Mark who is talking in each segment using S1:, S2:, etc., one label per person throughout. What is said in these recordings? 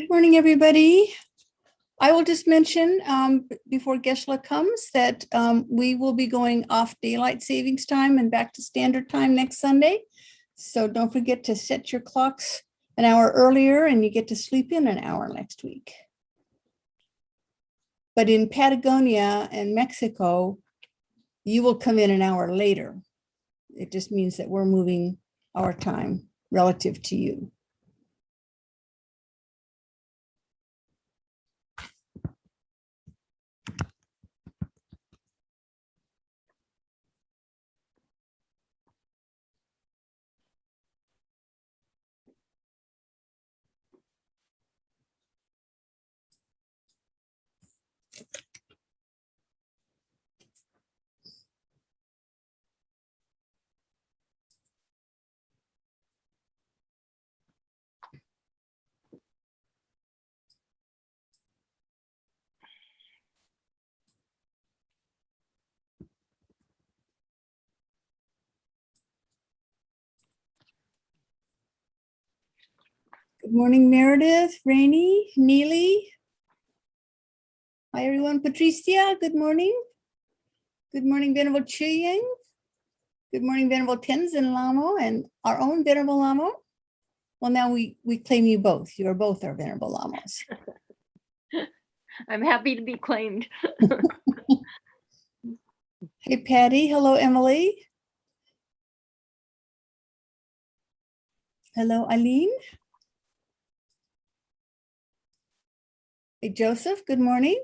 S1: Good morning, everybody. I will just mention before Gesla comes that we will be going off daylight savings time and back to standard time next Sunday. So don't forget to set your clocks an hour earlier and you get to sleep in an hour next week. But in Patagonia and Mexico, you will come in an hour later. It just means that we're moving our time relative to you. Good morning, Meredith, Rainey, Neely. Hi, everyone. Patricia, good morning. Good morning, Venerable Chuying. Good morning, Venerable Tenzin Lamo and our own Venerable Lamo. Well, now we claim you both. You are both our Venerable Lamos.
S2: I'm happy to be claimed.
S1: Hey, Patty. Hello, Emily. Hello, Eileen. Hey, Joseph. Good morning.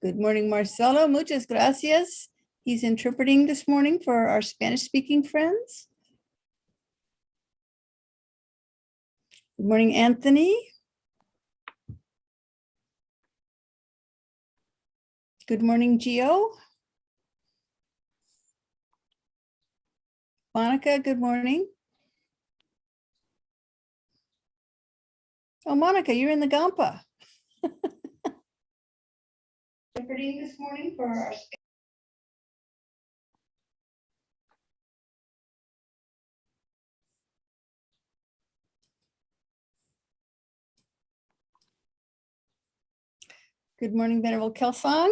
S1: Good morning, Marcelo. Muchas gracias. He's interpreting this morning for our Spanish-speaking friends. Good morning, Anthony. Good morning, Gio. Monica, good morning. Oh, Monica, you're in the Gampa. Interpreting this morning for our Good morning, Venerable Kelsang.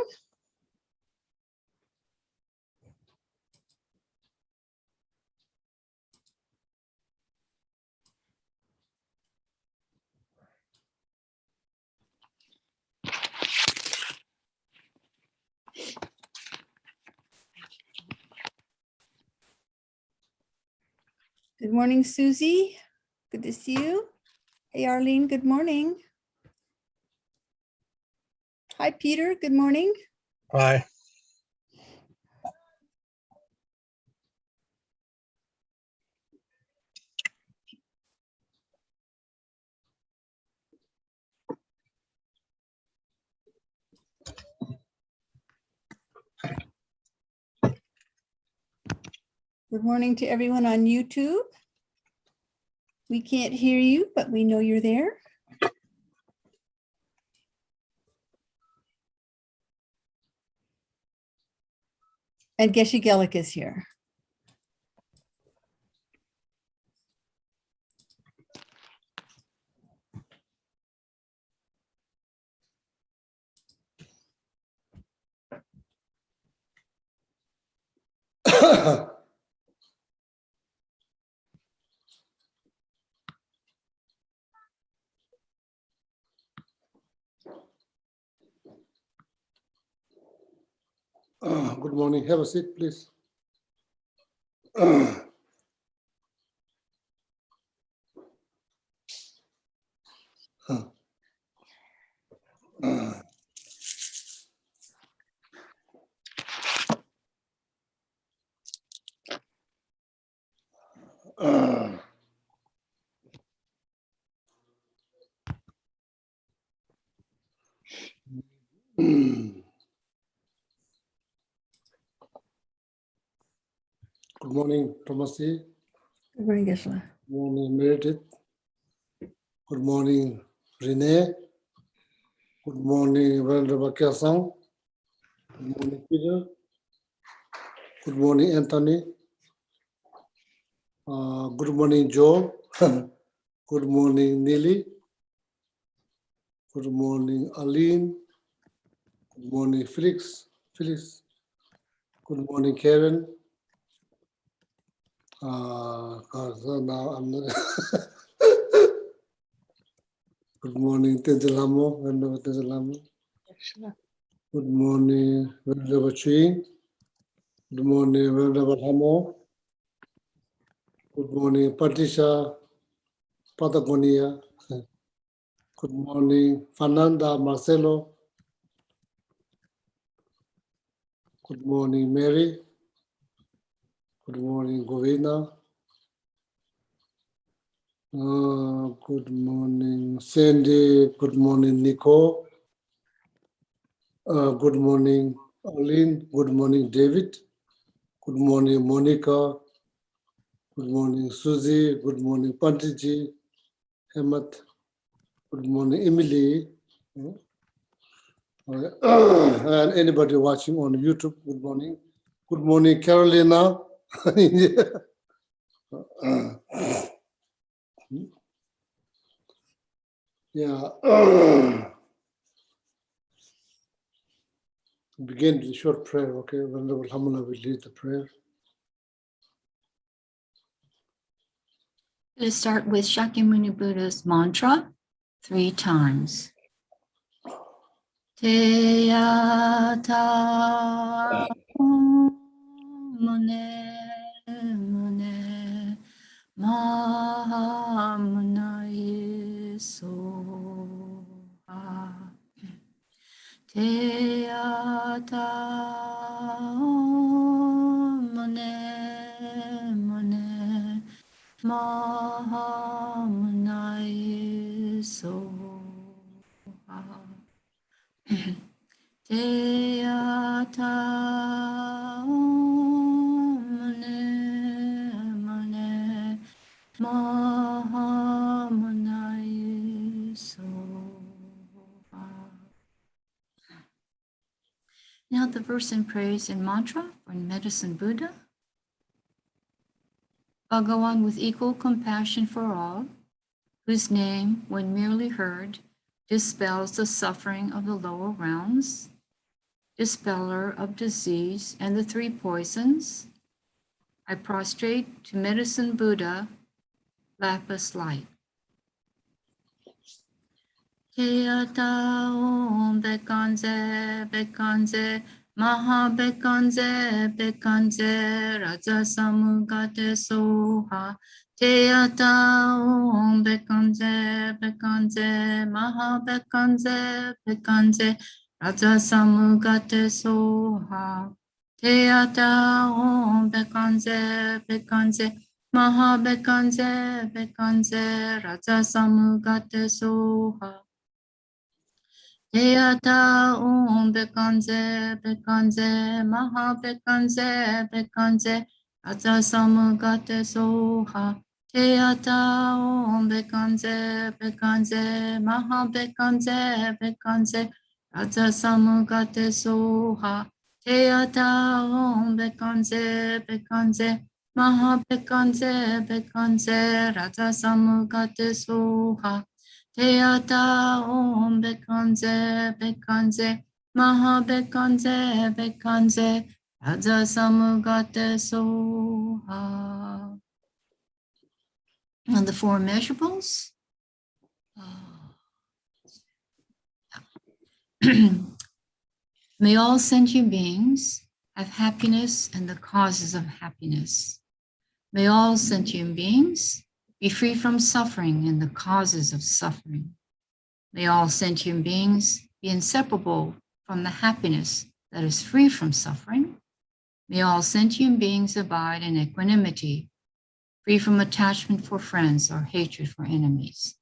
S1: Good morning, Susie. Good to see you. Hey, Arlene, good morning. Hi, Peter, good morning.
S3: Hi.
S1: Good morning to everyone on YouTube. We can't hear you, but we know you're there. And Geshe Gelik is here.
S3: Good morning. Have a seat, please. Good morning, Tomasi.
S1: Good morning, Geshe.
S3: Good morning, Meredith. Good morning, Renee. Good morning, Venerable Kyasang. Good morning, Peter. Good morning, Anthony. Good morning, Joe. Good morning, Neely. Good morning, Aline. Good morning, Felix. Good morning, Karen. So now I'm not. Good morning, Tenzelamo. Venerable Tenzelamo. Good morning, Venerable Chui. Good morning, Venerable Hamo. Good morning, Patricia, Patagonia. Good morning, Fernanda, Marcelo. Good morning, Mary. Good morning, Govina. Good morning, Sandy. Good morning, Nico. Good morning, Aline. Good morning, David. Good morning, Monica. Good morning, Susie. Good morning, Pantiji. Hemat. Good morning, Emily. And anybody watching on YouTube, good morning. Good morning, Carolina. Yeah. Begin with a short prayer, okay? Venerable Hamala will lead the prayer.
S2: Let's start with Shakyamuni Buddha's mantra 3 times. Teyata mune mune mahamunaye soha. Teyata mune mune mahamunaye soha. Teyata mune mune mahamunaye soha. Now the verse in praise and mantra for Medicine Buddha. Bhagawan with equal compassion for all, whose name, when merely heard, dispels the suffering of the lower realms, dispeller of disease and the 3 poisons, I prostrate to Medicine Buddha, lapis light. Teyata om bekanze bekanze maha bekanze bekanze raja samugate soha. Teyata om bekanze bekanze maha bekanze bekanze raja samugate soha. Teyata om bekanze bekanze maha bekanze bekanze raja samugate soha. Teyata om bekanze bekanze maha bekanze bekanze raja samugate soha. Teyata om bekanze bekanze maha bekanze bekanze raja samugate soha. Teyata om bekanze bekanze maha bekanze bekanze raja samugate soha. Teyata om bekanze bekanze maha bekanze bekanze raja samugate soha. And the 4 measurables. May all sentient beings have happiness and the causes of happiness. May all sentient beings be free from suffering and the causes of suffering. May all sentient beings be inseparable from the happiness that is free from suffering. May all sentient beings abide in equanimity, free from attachment for friends or hatred for enemies.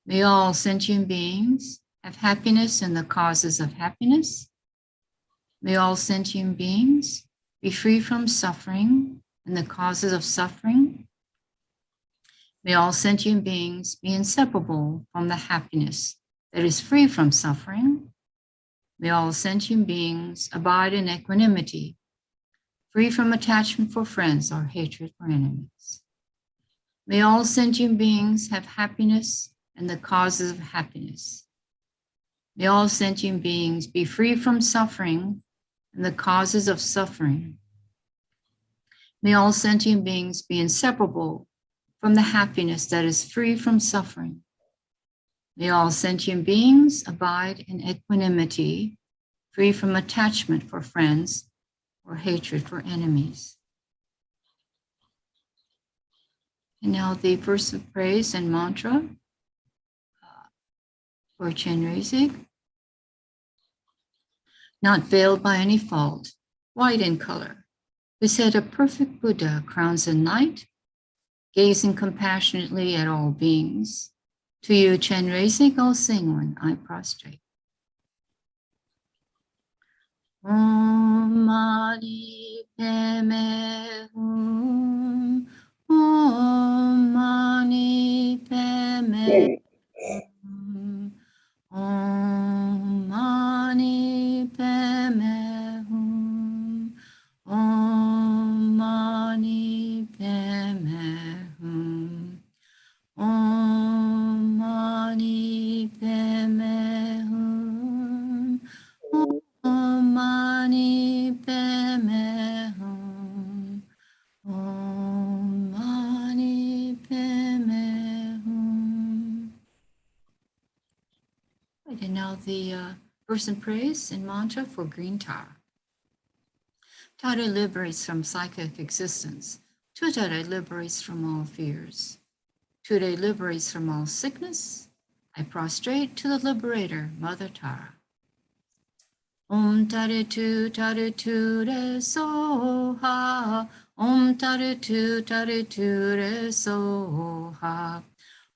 S2: May all sentient beings have happiness and the causes of happiness. May all sentient beings be free from suffering and the causes of suffering. May all sentient beings be inseparable from the happiness that is free from suffering. May all sentient beings abide in equanimity, free from attachment for friends or hatred for enemies. May all sentient beings have happiness and the causes of happiness. May all sentient beings be free from suffering and the causes of suffering. May all sentient beings be inseparable from the happiness that is free from suffering. May all sentient beings abide in equanimity, free from attachment for friends or hatred for enemies. And now the verse of praise and mantra for Chenrezig. Not veiled by any fault, white in color, who said a perfect Buddha crowns in light, gazing compassionately at all beings. To you, Chenrezig, I'll sing when I prostrate. Om Mani Padme Hum. Om Mani Padme Hum. Om Mani Padme Hum. Om Mani Padme Hum. Om Mani Padme Hum. Om Mani Padme Hum. Om Mani Padme Hum. Right, and now the verse and praise and mantra for green Tara. Tara liberates from psychic existence. Tara liberates from all fears. Tara liberates from all sickness. I prostrate to the liberator, Mother Tara. Om Tare Tu Re Soha. Om Tare Tu Re Soha.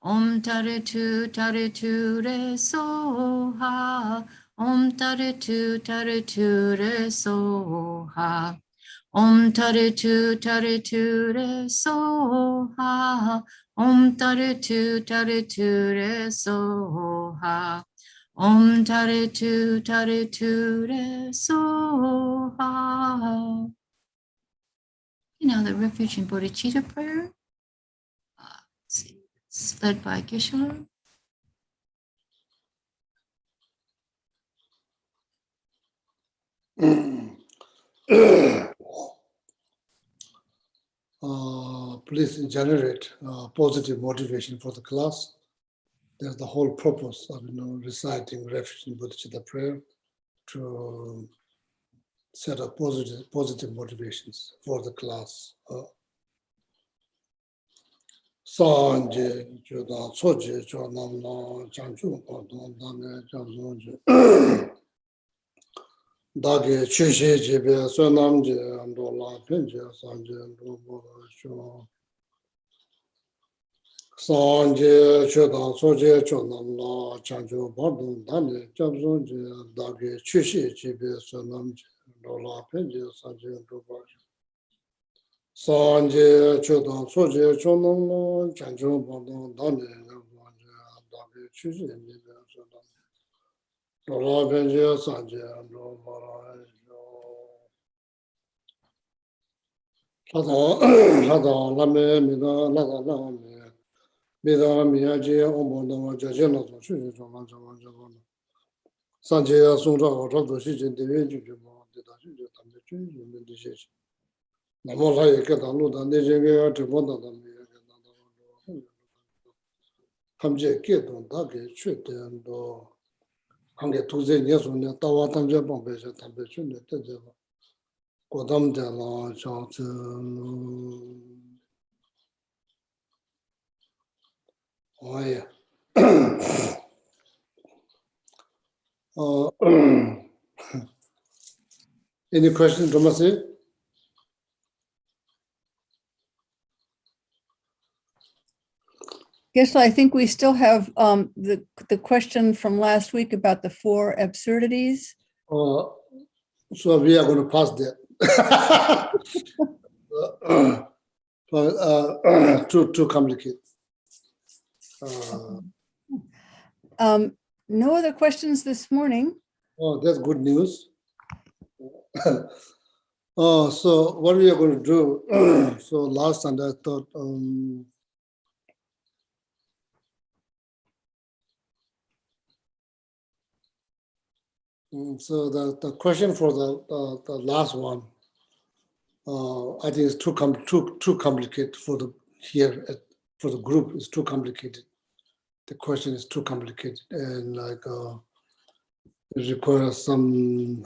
S2: Om Tare Tu Re Soha. Om Tare Tu Re Soha. Om Tare Tu Re Soha. Om Tare Tu Re Soha. Om Tare Tu Re Soha. Now the refuge and bodhicitta prayer. It's led by Geshe-la.
S3: Please generate positive motivation for the class. That's the whole purpose of reciting refuge and bodhicitta prayer, to set up positive motivations for the class. Sanje joda soje jonam na chanchu padon dame jamzo dage cheshe jebe sonam je andola penje sanje ndo sho sanje joda soje jonam na chanchu padon dame jamzo dage cheshe jebe sonam je andola penje sanje ndo Sanje chodan soje chonam no chancho bodon dane dage chuji ni chodan dola benje sanje no mara hada lame mida lada lame mida miyaje omono jaje no chuji chodan chodan sanje sonja odo shije dewe juju mo de da juju tambe chuji ni de shije Namola Ekadano, the Nigeria to Bonda, Hamje Keton, Dagi, Chute, and Hange Tuze, yes, on the Tawa Tamja Bombay, Tambation, the Tejava, Kodam de la Johnson. Oh, yeah. Any questions, Tomasi?
S1: Yes, I think we still have the question from last week about the 4 absurdities.
S3: So we are going to pass that. Too complicated.
S1: No other questions this morning.
S3: Oh, that's good news. So what we are going to do, so last Sunday I thought, so the question for the last one, I think it's too complicated for the for the group. It's too complicated. The question is too complicated, and like it requires some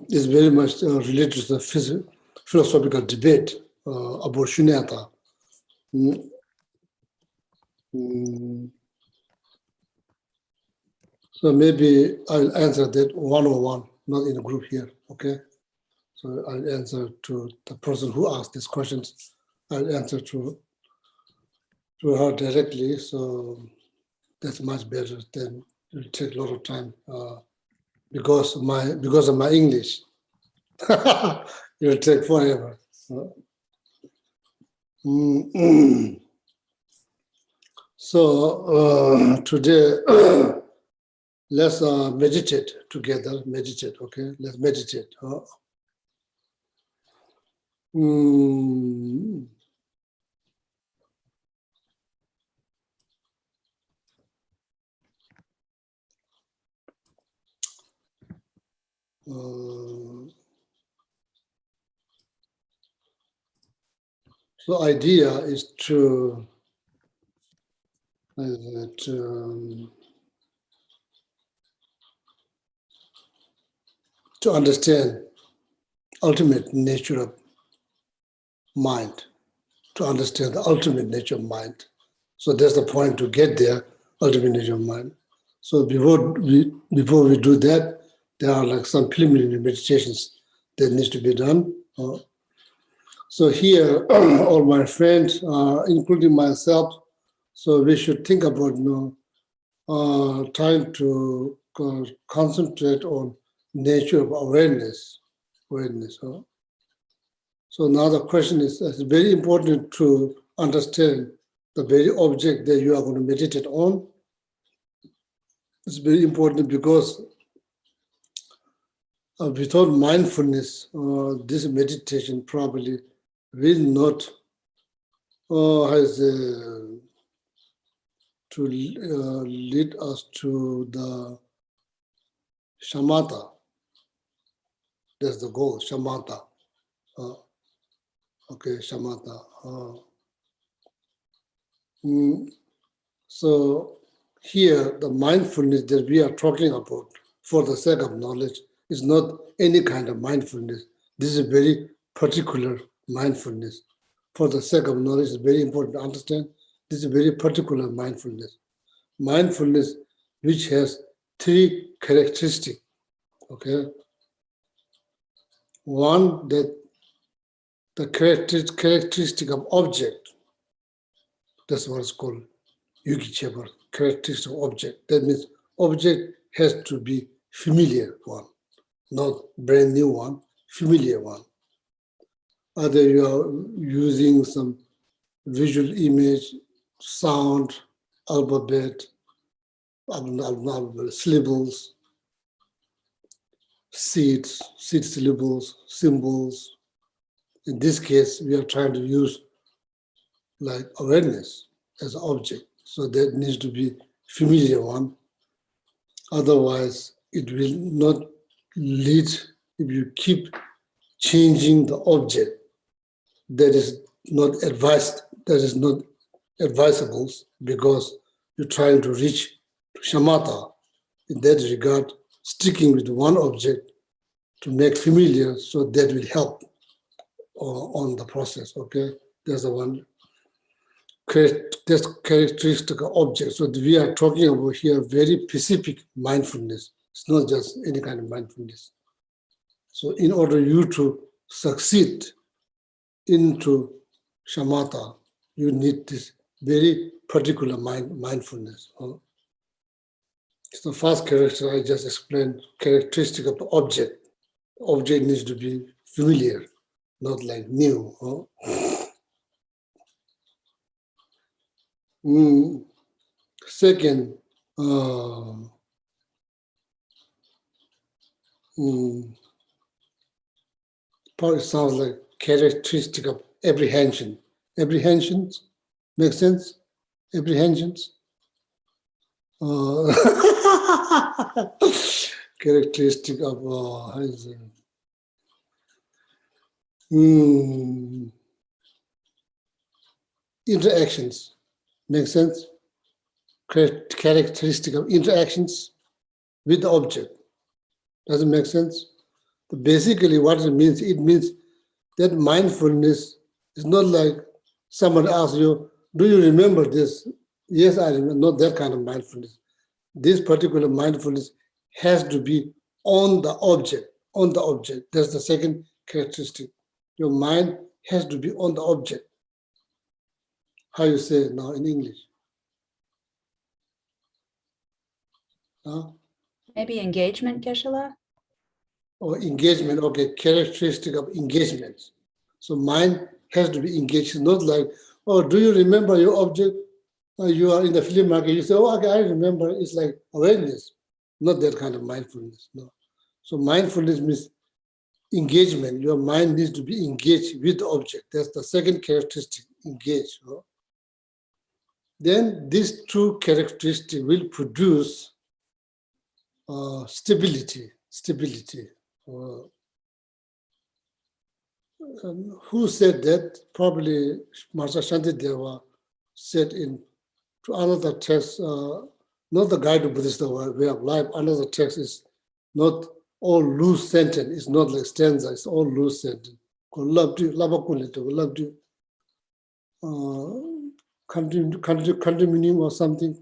S3: it's very much related to the philosophical debate about shunyata. So maybe I'll answer that one-on-one, not in a group here, okay? So I'll answer to the person who asked these questions. I'll answer to her directly, so that's much better than it will take a lot of time because of my English. It will take forever. So today, let's meditate together. Meditate, okay? Let's meditate. So idea is to understand ultimate nature of mind, to understand the ultimate nature of mind. So that's the point, to get there, ultimate nature of mind. So before we do that, there are like some preliminary meditations that needs to be done. So here, all my friends, including myself, so we should think about trying to concentrate on nature of awareness. So now the question is, it's very important to understand the very object that you are going to meditate on. It's very important because without mindfulness, this meditation probably will not lead us to the shamatha. That's the goal, shamatha. Okay, shamatha. So here, the mindfulness that we are talking about for the sake of knowledge is not any kind of mindfulness. This is a very particular mindfulness. For the sake of knowledge, it's very important to understand this is a very particular mindfulness. Mindfulness which has three characteristics, okay? One, that the characteristic of object, that's what it's called, Yuki Chebar, characteristic of object. That means object has to be familiar one, not brand new one, familiar one. Either you are using some visual image, sound, alphabet, syllables, seed syllables, symbols. In this case, we are trying to use like awareness as an object. So that needs to be familiar one. Otherwise, it will not lead, if you keep changing the object, that is not advisable because you're trying to reach shamatha. In that regard, sticking with one object to make familiar, so that will help on the process, okay? That's the one. That's characteristic of object. So we are talking about here very specific mindfulness. It's not just any kind of mindfulness. So in order you to succeed into shamatha, you need this very particular mindfulness. It's the first character I just explained, characteristic of the object. Object needs to be familiar. not like new. Second, probably sounds like characteristic of apprehension. Apprehensions, make sense? Apprehensions. Characteristic of how is it? Interactions, make sense? Characteristic of interactions with the object. Does it make sense? But basically what it means that mindfulness is not like someone asks you, do you remember this? Yes, I remember. Not that kind of mindfulness. This particular mindfulness has to be on the object, on the object. That's the second characteristic. Your mind has to be on the object. How you say it now in English? Huh?
S4: Maybe engagement, Geshe-la?
S3: Or engagement, okay, characteristic of engagement. So mind has to be engaged. It's not like, oh, do you remember your object? You are in the flea market, you say, oh, okay, I remember. It's like awareness, not that kind of mindfulness, no. So mindfulness means engagement. Your mind needs to be engaged with the object. That's the second characteristic, engage. No? Then these two characteristics will produce stability. Who said that? Probably Master Shantideva said in to another text, not the guide to Buddhist way of life. Another text is not all loose sentence. It's not like stanza. It's all loose sentence. Loved you, loved you. Condominium or something.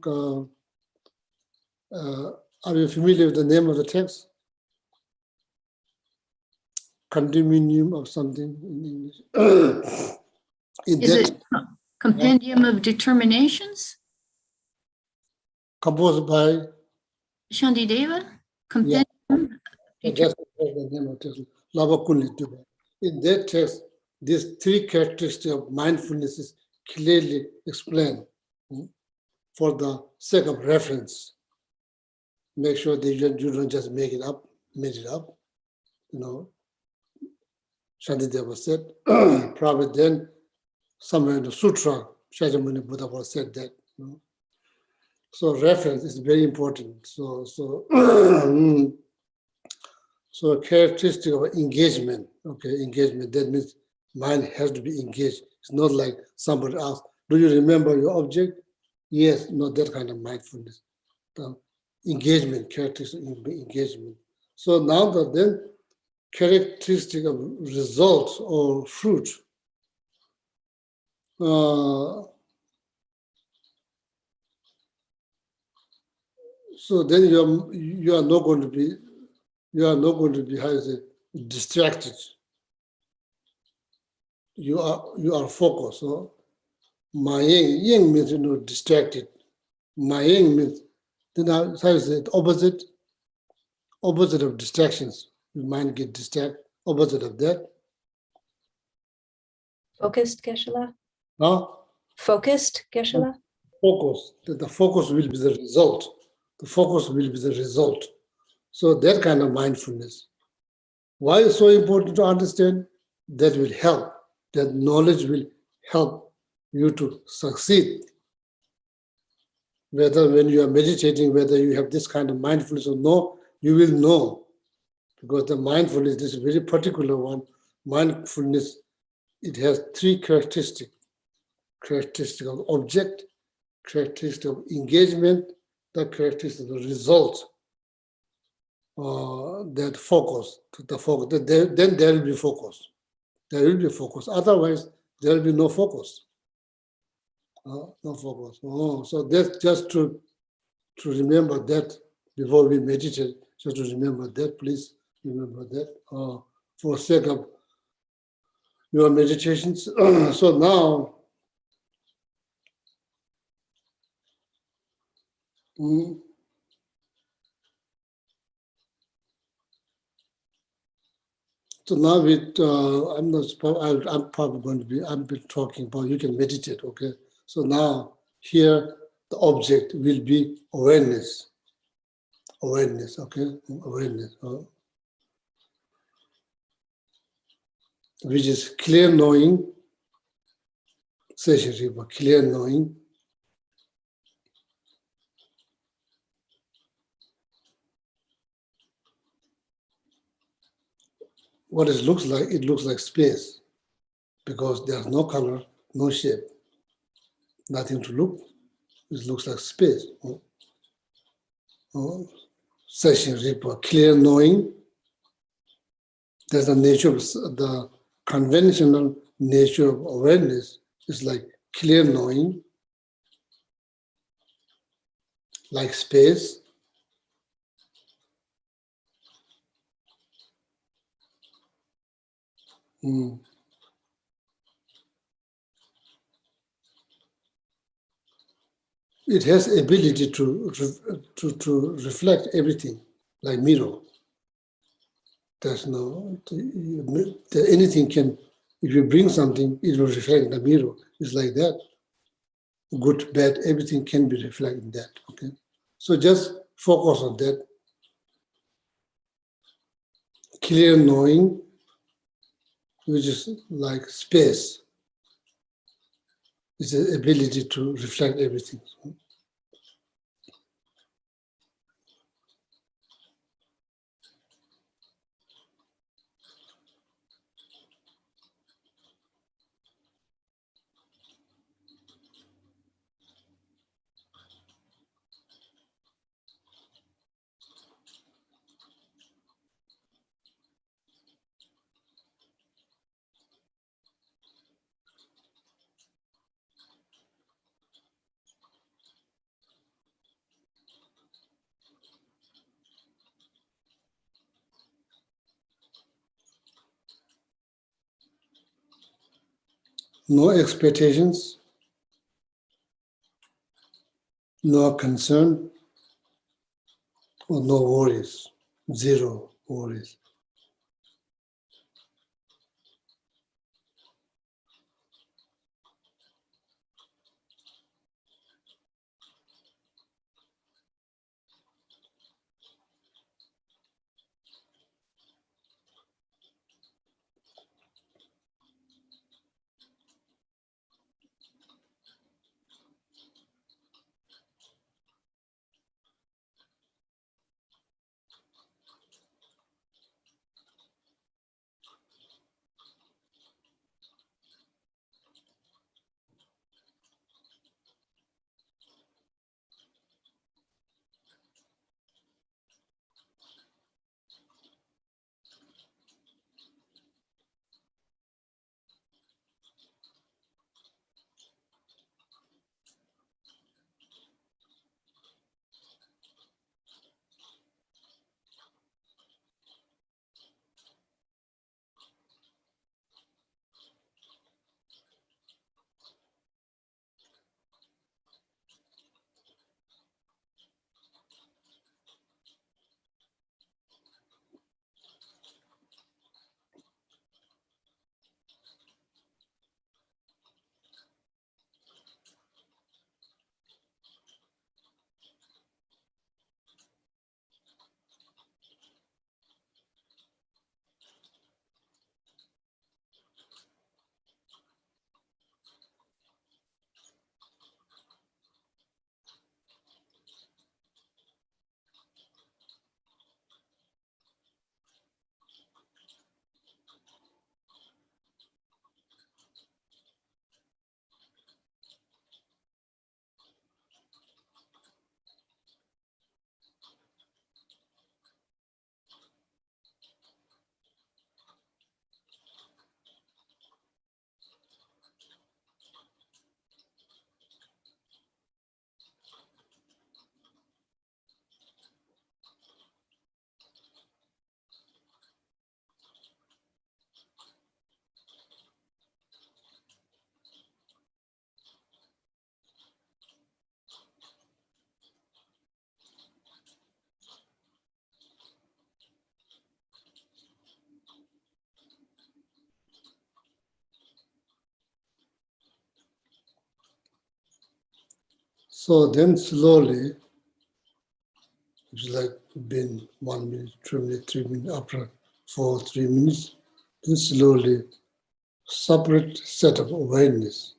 S3: Are you familiar with the name of the text? Condominium of something in English.
S2: Is it Compendium of Determinations?
S3: Composed by
S2: Shantideva? Compendium?
S3: that's the name of the text. Lavakunlituba. In that text, these three characteristics of mindfulness is clearly explained for the sake of reference. Make sure that you don't just made it up. You know, Shantideva said, probably then somewhere in the sutra, Shakyamuni Buddha said that. You know? So reference is very important. So a characteristic of engagement, okay, engagement, that means mind has to be engaged. It's not like somebody asks, do you remember your object? Yes, not that kind of mindfulness. The engagement, characteristic of engagement. So now that then characteristic of result or fruit. So then you are not going to be how is it, distracted. You are focused. So Maying means distracted. Maying means then how is it opposite of distractions. Your mind get distracted. Opposite of that.
S4: Focused, Geshe-la?
S3: Huh?
S4: Focused, Geshe-la?
S3: Focus. The focus will be the result. The focus will be the result. So that kind of mindfulness. Why is so important to understand? That will help. That knowledge will help you to succeed. Whether when you are meditating, whether you have this kind of mindfulness or no, you will know. Because the mindfulness, this very particular one, mindfulness, it has three characteristics. Characteristic of object, characteristic of engagement, the characteristic of the result. That focus, the focus, then there will be focus. There will be focus. Otherwise, there will be no focus. No focus. So that's just to remember that before we meditate, just to remember that, please remember that for sake of your meditations. So now, So now I'm probably going to be, I've been talking about, you can meditate, okay? So now here, the object will be awareness. Awareness, okay? Awareness. Which is clear knowing, clear knowing. What it looks like space, because there's no color, no shape, nothing to look. It looks like space. Clear knowing. There's the nature of the conventional nature of awareness is like clear knowing, like space. Mm. It has ability to reflect everything, like mirror. There's no, anything can, if you bring something, it will reflect the mirror. It's like that. Good, bad, everything can be reflected in that, okay? So just focus on that. Clear knowing, which is like space. It's the ability to reflect everything. No expectations, no concern, or no worries, zero worries. So then slowly, it's like been 1 minute, 2 minutes, 3 minutes, after 4, 3 minutes, then slowly separate set of awareness,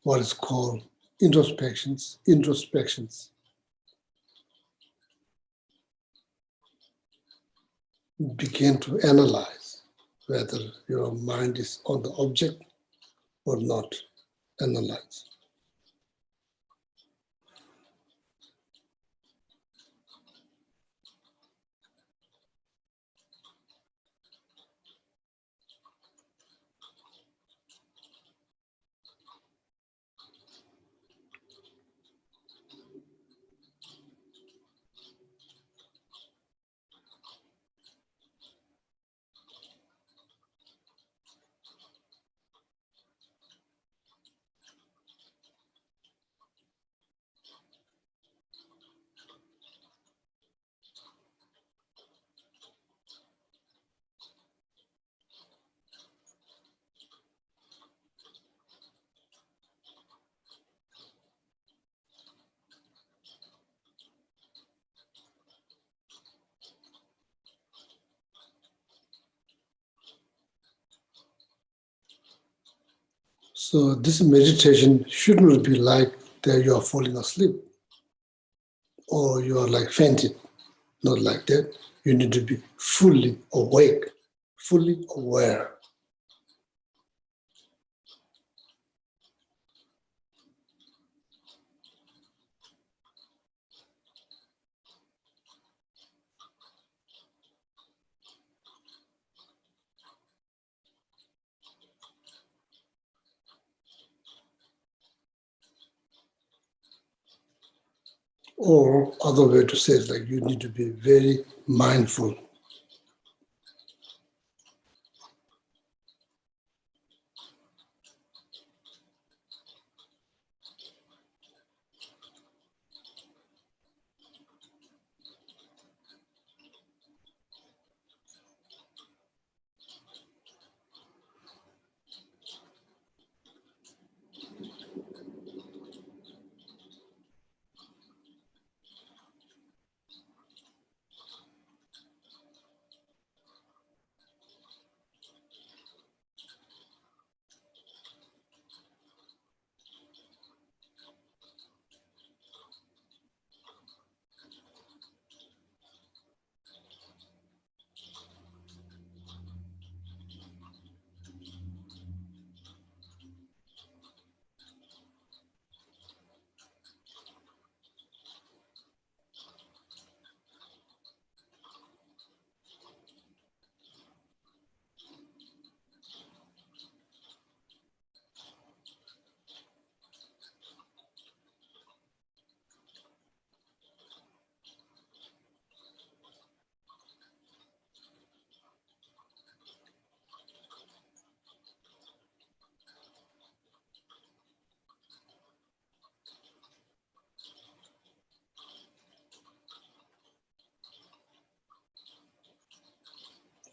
S3: what is called introspections, begin to analyze whether your mind is on the object or not. Analyze. So this meditation should not be like that you are falling asleep or you are like fainted. Not like that. You need to be fully awake, fully aware. Or other way to say it, like you need to be very mindful.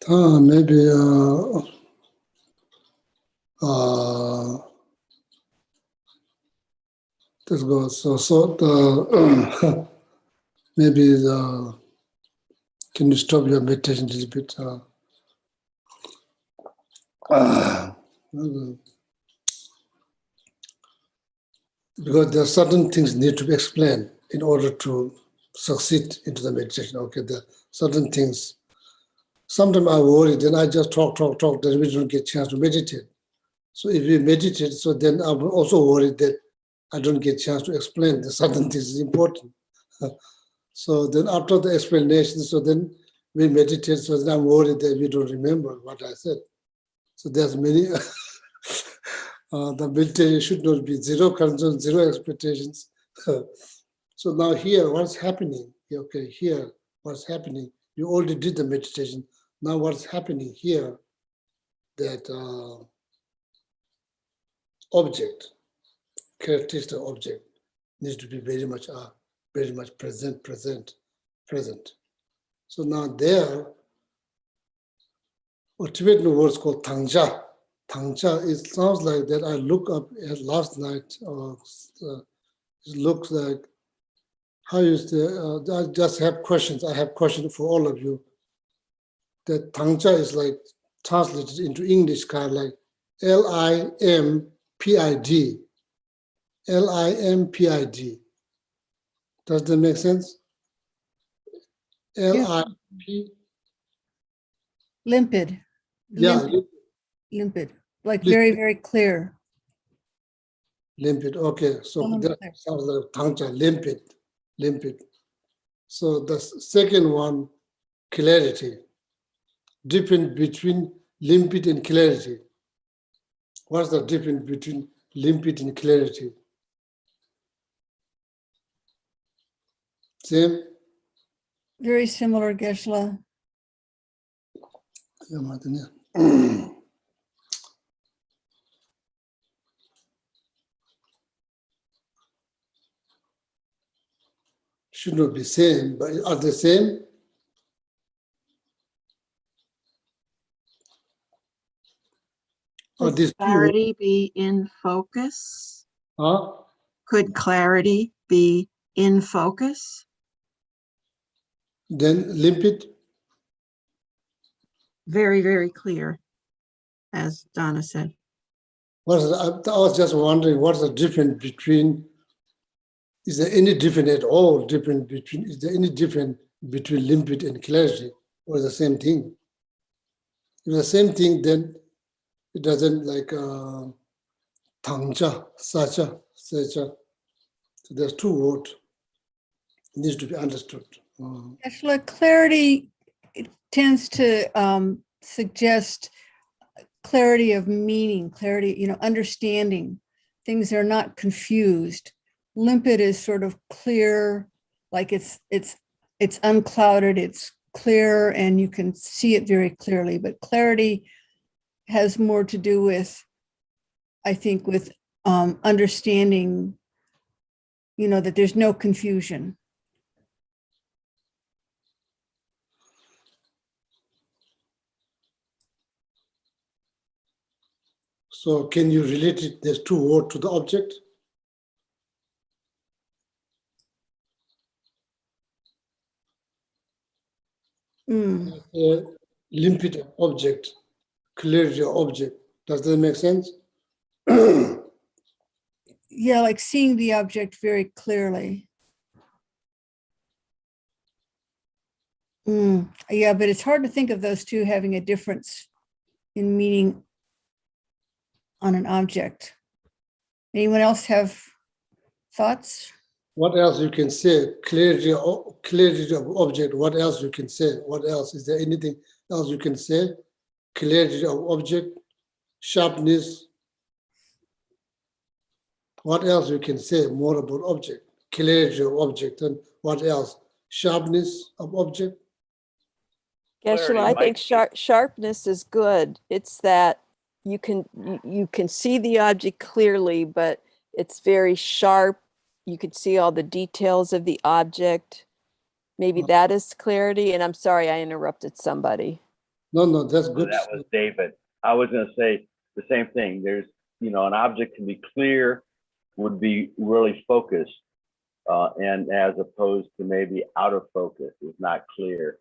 S3: Maybe this goes so the maybe the can you stop your meditation a little bit? Because there are certain things need to be explained in order to succeed into the meditation. Okay, there are certain things. Sometimes I worry, then I just talk, then we don't get a chance to meditate. So if we meditate, so then I'm also worried that I don't get a chance to explain that certain things is important. So then after the explanation, so then we meditate, so then I'm worried that we don't remember what I said. So there's many, the meditation should not be zero concern, zero expectations. So now here, what's happening? Okay, here, what's happening? You already did the meditation. Now what's happening here, that object, characteristic object, needs to be very much present. So now there, a Tibetan word is called tangja. Tangcha, it sounds like that I look up at last night, it looks like, how is the, I just have questions. I have questions for all of you. That Tangcha is like translated into English, kind of like Limpid. Limpid. Does that make sense?
S1: Yeah.
S3: Lip.
S1: Limpid.
S3: Yeah,
S1: Limpid. Like
S3: Limpid.
S1: very, very clear.
S3: Limpid. Okay, so that
S1: Clear.
S3: sounds like Tangcha, limpid. So the second one, clarity. Difference between limpid and clarity. What's the difference between limpid and clarity? Same?
S1: Very similar, Geshe-la.
S3: Yeah, Martin, yeah. Should not be same, but are they same? Or
S5: Could
S3: these two?
S5: clarity be in focus?
S3: Huh?
S5: Could clarity be in focus?
S3: Then limpid?
S5: Very, very clear, as Donna said.
S3: I was just wondering what's the difference between, is there any difference at all is there any difference between limpid and clarity, or the same thing? If the same thing, then it doesn't like tangcha, sacha, secha. So there's two words, needs to be understood.
S1: Geshe-la, clarity, it tends to suggest clarity of meaning, clarity, understanding. Things are not confused. Limpid is sort of clear, like it's unclouded, it's clear, and you can see it very clearly. But clarity has more to do with, I think, with understanding, that there's no confusion.
S3: So can you relate it, there's two words to the object? Limpid object, clarity object. Does that make sense?
S1: Yeah, like seeing the object very clearly. Yeah, but it's hard to think of those two having a difference in meaning on an object. Anyone else have thoughts?
S3: What else you can say? Clarity of object. What else you can say? What else? Is there anything else you can say? Clarity of object, sharpness. What else you can say more about object? Clarity of object, and what else? Sharpness of object.
S6: Geshe-la, I think sharpness is good. It's that you can see the object clearly, but it's very sharp. You can see all the details of the object. Maybe that is clarity. And I'm sorry, I interrupted somebody.
S3: No, that's good.
S7: That was David. I was going to say the same thing. There's, an object can be clear, would be really focused, and as opposed to maybe out of focus, is not clear.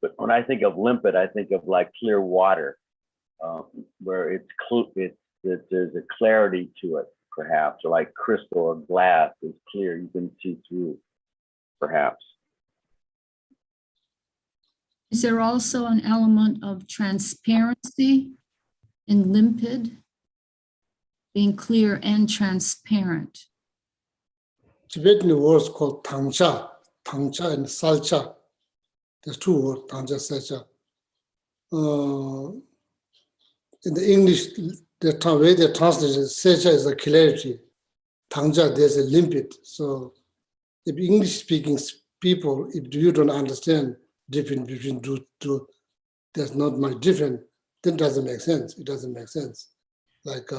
S7: But when I think of limpid, I think of like clear water, where there's a clarity to it, perhaps, or like crystal or glass is clear, you can see through, perhaps.
S2: Is there also an element of transparency in limpid, being clear and transparent?
S3: Tibetan words called tangcha and salcha. There's two words, tangcha, salcha. In the English, the way they translate it, salcha is a clarity. Tangcha, there's a limpid. So if English-speaking people, if you don't understand difference between two, there's not much difference, then it doesn't make sense. It doesn't make sense. Like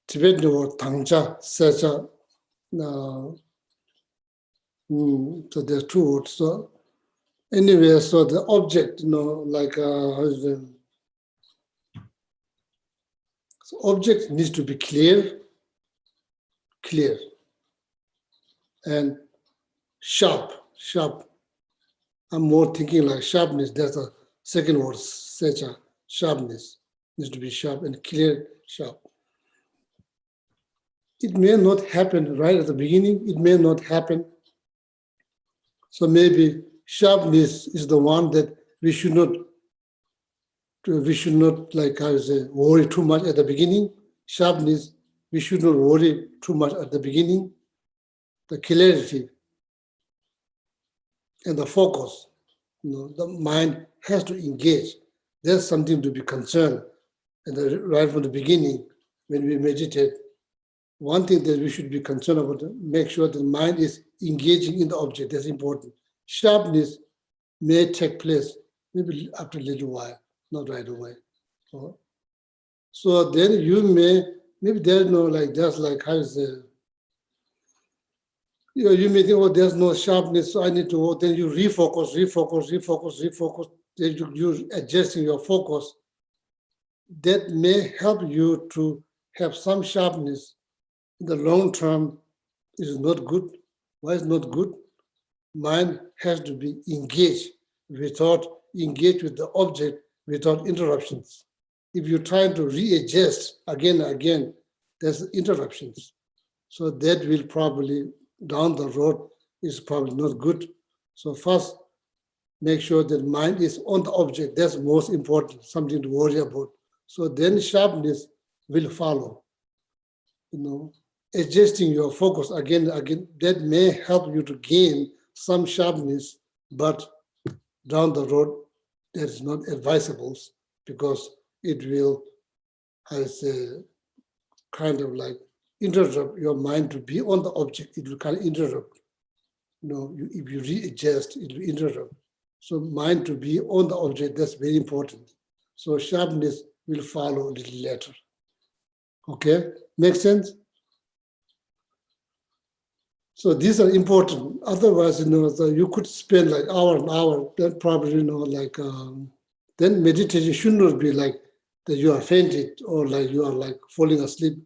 S3: Tibetan word tangcha, salcha. So there's two words. So anyway, so the object, like So object needs to be clear, and sharp. I'm more thinking like sharpness. That's a second word, such a sharpness. Needs to be sharp and clear, sharp. It may not happen right at the beginning. It may not happen. So maybe sharpness is the one that we should not like I say, worry too much at the beginning. Sharpness, we should not worry too much at the beginning. The clarity and the focus, the mind has to engage. There's something to be concerned. And right from the beginning, when we meditate, one thing that we should be concerned about, make sure the mind is engaging in the object. That's important. Sharpness may take place maybe after a little while, not right away. So then you maybe there's no like, just like how is it? You may think, oh, there's no sharpness, so I need to, then you refocus. Then you're adjusting your focus. That may help you to have some sharpness. In the long term, it is not good. Why is not good? Mind has to be engaged with the object without interruptions. If you're trying to readjust again and again, there's interruptions. So that will probably, down the road, is probably not good. So first, make sure that mind is on the object. That's most important, something to worry about. So then sharpness will follow. Adjusting your focus again, that may help you to gain some sharpness, but down the road, that is not advisable because it will, I say, kind of like interrupt your mind to be on the object. It will kind of interrupt. If you readjust, it will interrupt. So mind to be on the object, that's very important. So sharpness will follow a little later. Okay, make sense? So these are important. Otherwise, you could spend like hour and hour. Then probably, then meditation should not be like that you are fainted or like you are like falling asleep.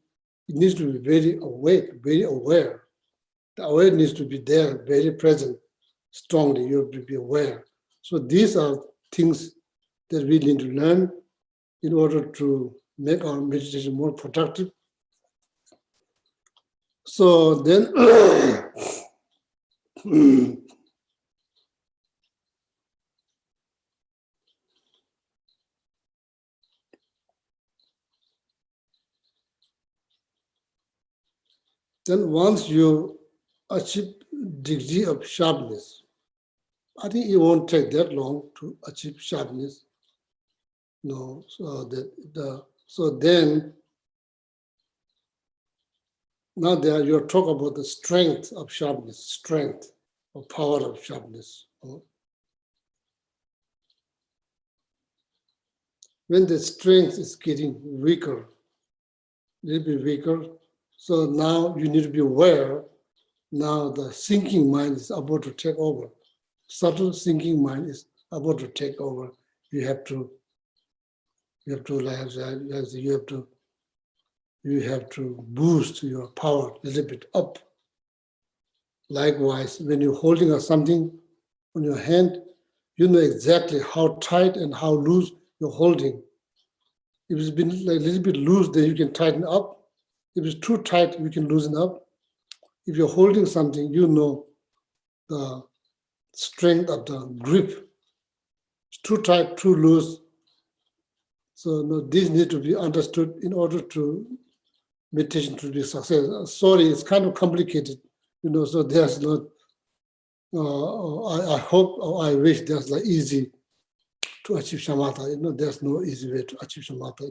S3: It needs to be very awake, very aware. The awareness needs to be there, very present, strongly. You have to be aware. So these are things that we need to learn in order to make our meditation more productive. So then, once you achieve degree of sharpness, I think it won't take that long to achieve sharpness. So then now there you're talking about the strength of sharpness, strength or power of sharpness. When the strength is getting weaker, a little bit weaker, so now you need to be aware. Now the thinking mind is about to take over. Subtle thinking mind is about to take over. You have to boost your power a little bit up. Likewise, when you're holding something on your hand, you know exactly how tight and how loose you're holding. If it's been like a little bit loose, then you can tighten up. If it's too tight, you can loosen up. If you're holding something, you know the strength of the grip. It's too tight, too loose. So this needs to be understood in order to meditation to be successful. Sorry, it's kind of complicated, so there's not, I hope or I wish there's like easy to achieve shamatha. There's no easy way to achieve shamatha.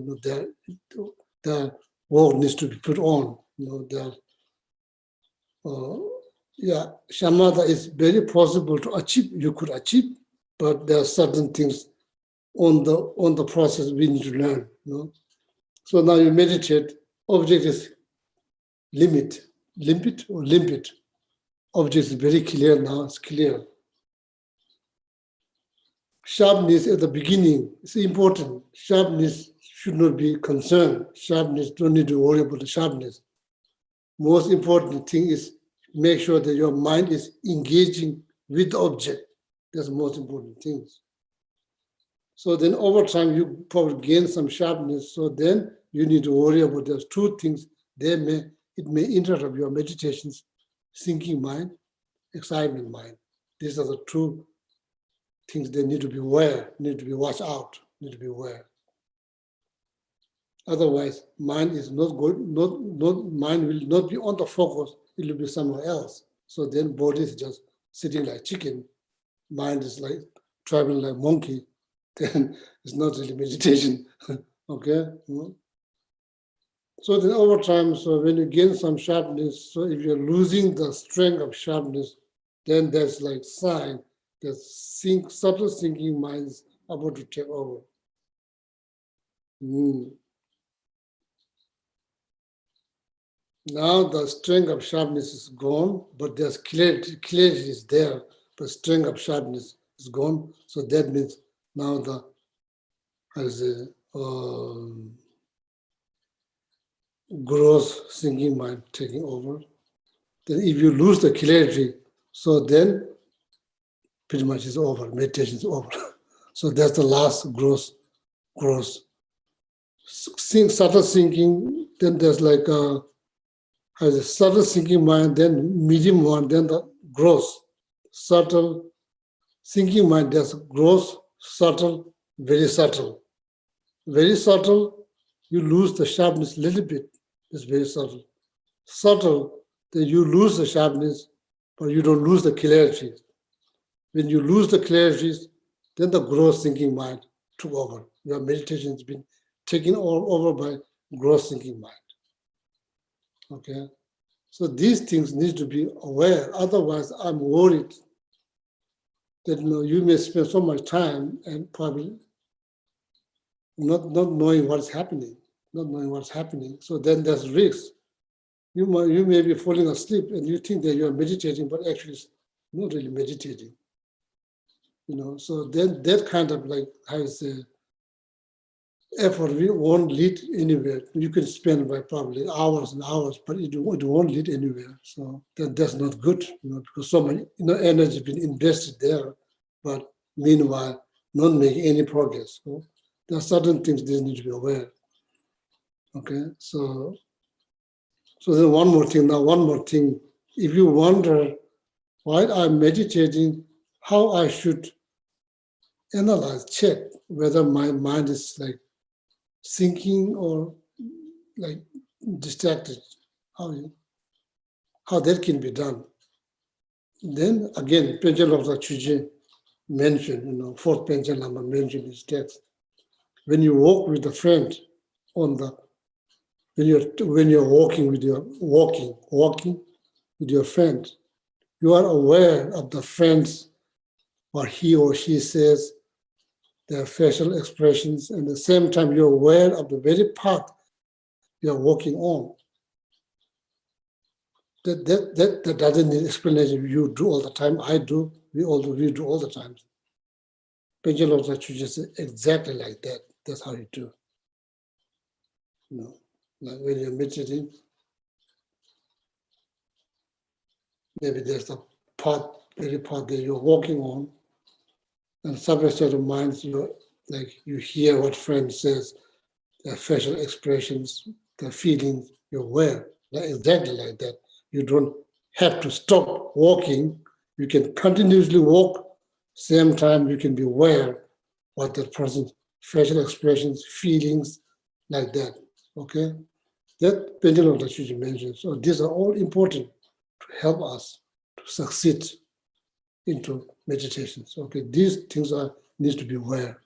S3: The work needs to be put on. Shamatha is very possible to achieve. You could achieve, but there are certain things on the process we need to learn. So now you meditate. Object is limpid. Object is very clear now. It's clear. Sharpness at the beginning is important. Sharpness should not be concerned. Sharpness, don't need to worry about the sharpness. Most important thing is make sure that your mind is engaging with the object. That's the most important thing. So then over time, you probably gain some sharpness. So then you need to worry about those two things. It may interrupt your meditations, thinking mind, excitement mind. These are the two things that need to be aware, need to be watched out, need to be aware. Otherwise, mind is not good, mind will not be on the focus, it will be somewhere else. So then body is just sitting like chicken, mind is like traveling like monkey, then it's not really meditation. Okay? So then over time, so when you gain some sharpness, so if you're losing the strength of sharpness, then there's like sign that subtle thinking mind is about to take over. Now the strength of sharpness is gone, but there's clarity is there, but strength of sharpness is gone. So that means now the gross thinking mind taking over. Then if you lose the clarity, so then pretty much it's over, meditation is over. So that's the last gross. Subtle thinking, then there's like has a subtle thinking mind, then medium one, then the gross. Subtle thinking mind, there's gross, subtle, very subtle. Very subtle, you lose the sharpness a little bit. It's very subtle. Subtle, then you lose the sharpness, but you don't lose the clarity. When you lose the clarity, then the gross thinking mind took over. Your meditation has been taken over by gross thinking mind. Okay, so these things need to be aware. Otherwise, I'm worried that you may spend so much time and probably not knowing what's happening, So then there's risk. You may be falling asleep and you think that you're meditating, but actually it's not really meditating. So then that kind of like has effort won't lead anywhere. You can spend by probably hours and hours, but it won't lead anywhere. So then that's not good, because so much energy has been invested there, but meanwhile not making any progress. So there are certain things they need to be aware. Okay, so then one more thing. If you wonder why I'm meditating, how I should analyze, check whether my mind is like thinking or like distracted, how that can be done. Then again, Panchen Lobsang Chüje mentioned, fourth Panchen Lama mentioned in his text. When you walk with a friend when you're walking with your friend, you are aware of the friends, what he or she says, their facial expressions, and at the same time you're aware of the very path you're walking on. That doesn't need explanation. You do all the time. I do. We do all the time. Panchen Lobsang Chüje says exactly like that. That's how you do. Like when you're meditating, maybe there's the very path that you're walking on, and subject state of mind, you hear what friend says, their facial expressions, their feelings, you're aware, exactly like that. You don't have to stop walking. You can continuously walk. Same time, you can be aware what that person's facial expressions, feelings, like that. Okay, that Panchen Lobsang Chüje mentioned. So these are all important to help us to succeed into meditations. Okay, these things need to be aware.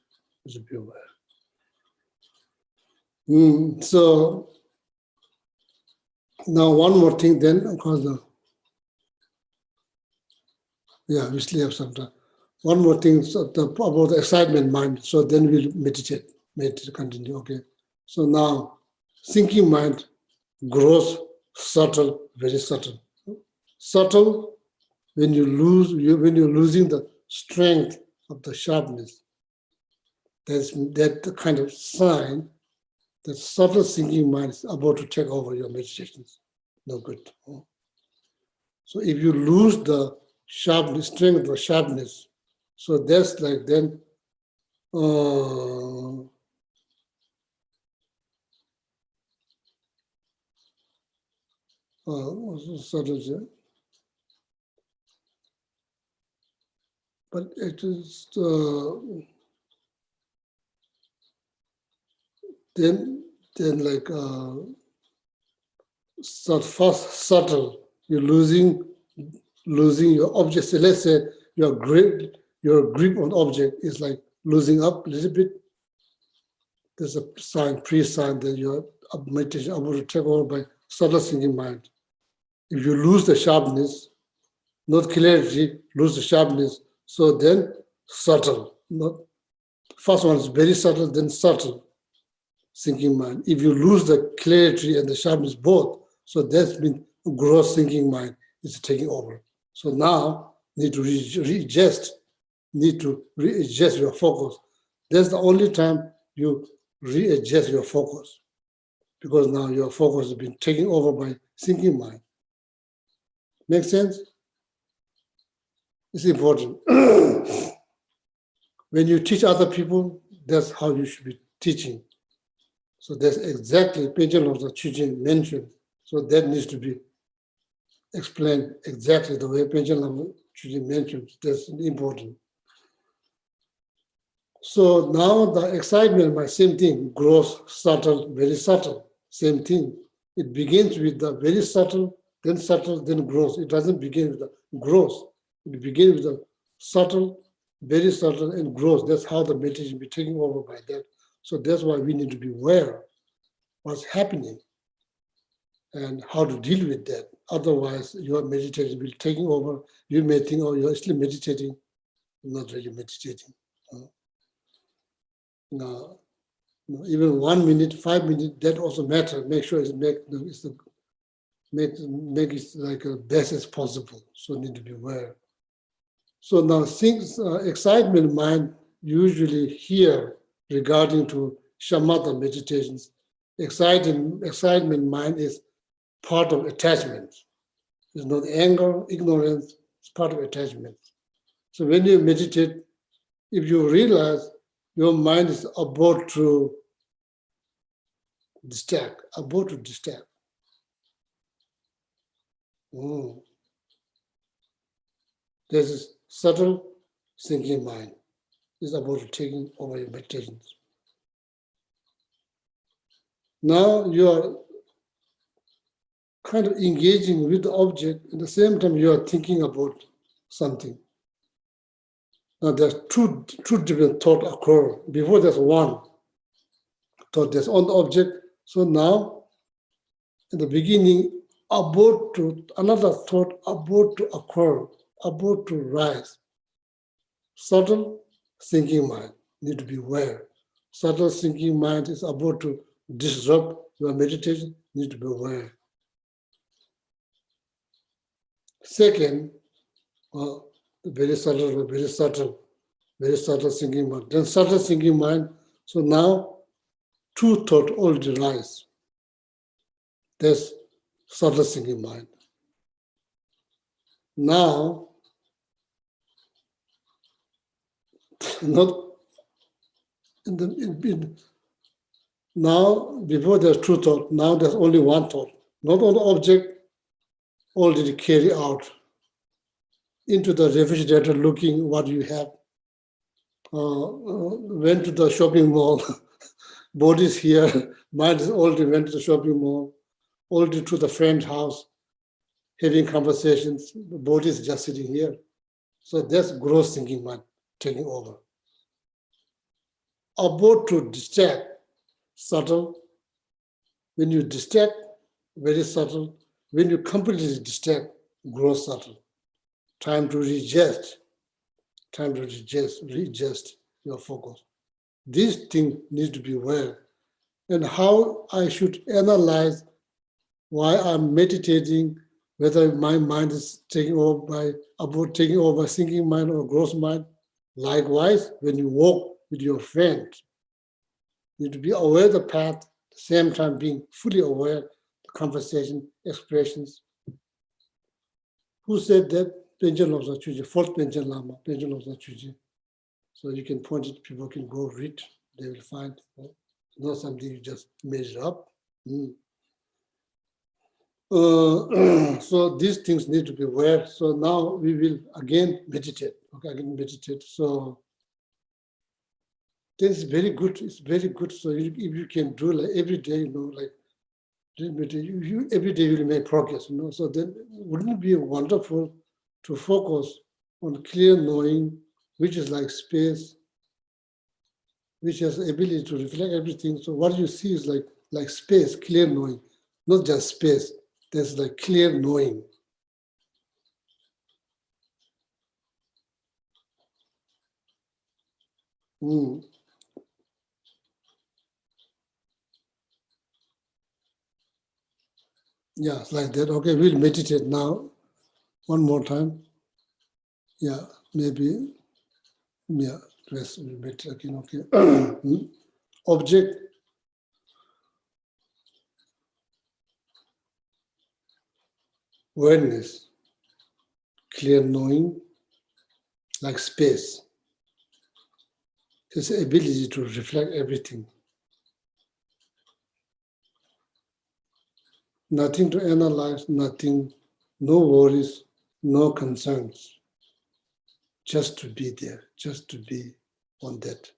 S3: So now one more thing then, because we still have some time. One more thing about the excitement mind. So then we'll meditate, continue. Okay. So now thinking mind grows subtle, very subtle. Subtle when you're losing the strength of the sharpness. That's that kind of sign The subtle thinking mind is about to take over your meditations. No good. So if you lose the sharpness, strength or sharpness, so that's like then subtle, but it is then like first subtle, you're losing your object. So let's say your grip on object is like losing up a little bit. There's a sign, pre-sign that your meditation about to take over by subtle thinking mind. If you lose the sharpness, not clarity, lose the sharpness, so then subtle. Not first one is very subtle, then subtle thinking mind. If you lose the clarity and the sharpness both, so that's been gross thinking mind is taking over. So now need to readjust your focus. That's the only time you readjust your focus, because now your focus has been taken over by thinking mind. Make sense? It's important. When you teach other people, that's how you should be teaching. So that's exactly Panchen of the teaching mentioned. So that needs to be explained exactly the way Panchen of the teaching mentioned. That's important. So now the excitement, my same thing, grows subtle, very subtle, same thing. It begins with the very subtle, then grows. It doesn't begin with the gross. It begins with the subtle, very subtle, and grows. That's how the meditation be taken over by that. So that's why we need to be aware what's happening and how to deal with that. Otherwise, your meditation will be taking over. You may think, oh, you're still meditating, not really meditating. No, even 1 minute, 5 minutes, that also matters. Make sure make it like as best as possible. So need to be aware. So now things, excitement mind usually here regarding to shamatha meditations. Excitement mind is part of attachment. It's not anger, ignorance, it's part of attachment. So when you meditate, if you realize your mind is about to distract. This is subtle thinking mind. It's about taking over your meditations. Now you are kind of engaging with the object, at the same time you are thinking about something. Now there's two different thoughts occur. Before there's one thought that's on the object. So now, in the beginning, another thought about to occur, about to rise. Subtle thinking mind need to be aware. Subtle thinking mind is about to disrupt your meditation, need to be aware. Second, very subtle thinking mind. Then subtle thinking mind. So now, two thoughts already rise. That's subtle thinking mind. Now, now before there's two thoughts, now there's only one thought. Not all the object already carry out into the refrigerator looking what you have. Went to the shopping mall, body's here, mind is already went to the shopping mall, already to the friend's house, having conversations, the body is just sitting here. So that's gross thinking mind taking over. About to distract, subtle. When you distract, very subtle. When you completely distract, gross subtle. Time to readjust your focus. This thing needs to be aware. And how I should analyze why I'm meditating, whether my mind is taking over by thinking mind or gross mind. Likewise, when you walk with your friend, you need to be aware of the path, the same time being fully aware of the conversation, expressions. Who said that? Pension Lobsang Chuji, fourth Pension Lama, Pension Lobsang Chuji. So you can point it, people can go read, they will find. Not something you just measure up. So these things need to be aware. So now we will again meditate. Okay, again meditate. So this is very good. It's very good. So if you can do like every day, like you every day you will make progress. So then wouldn't it be wonderful to focus on clear knowing, which is like space, which has the ability to reflect everything. So what you see is like space, clear knowing, not just space. There's like clear knowing. Yeah, it's like that. Okay, we'll meditate now. One more time. Yeah, maybe. Yeah, rest. We'll meditate again. Okay. Object. Awareness. Clear knowing. Like space. It's the ability to reflect everything. Nothing to analyze, nothing, no worries, no concerns. Just to be there, just to be on that.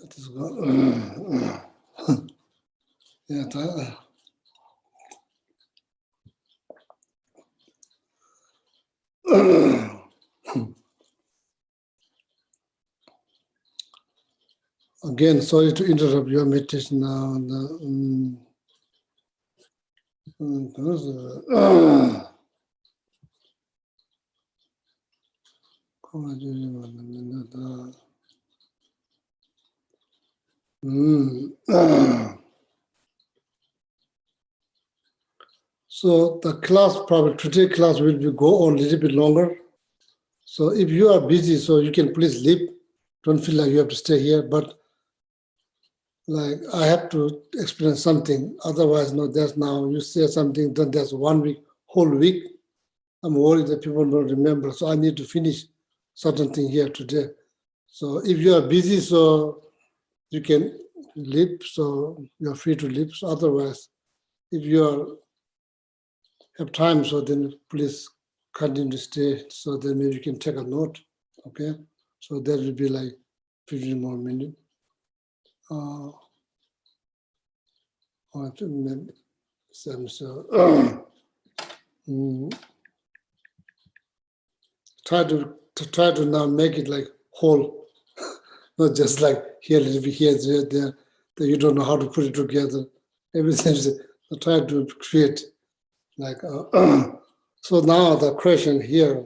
S3: It is go- yeah, again, sorry to interrupt your meditation now. So the class, probably today class will be go on a little bit longer. So if you are busy, so you can please leave. Don't feel like you have to stay here, but like I have to explain something. Otherwise, no, there's now you say something, then there's 1 week, whole week. I'm worried that people don't remember. So I need to finish certain thing here today. So if you are busy, so you can leave. So you're free to leave. So otherwise, if you have time, so then please continue to stay. So then maybe you can take a note. Okay. So that will be like 15 more minutes. So try to now make it like whole, not just like here a little bit here, there, that you don't know how to put it together. Everything. So try to create like. So now the question here,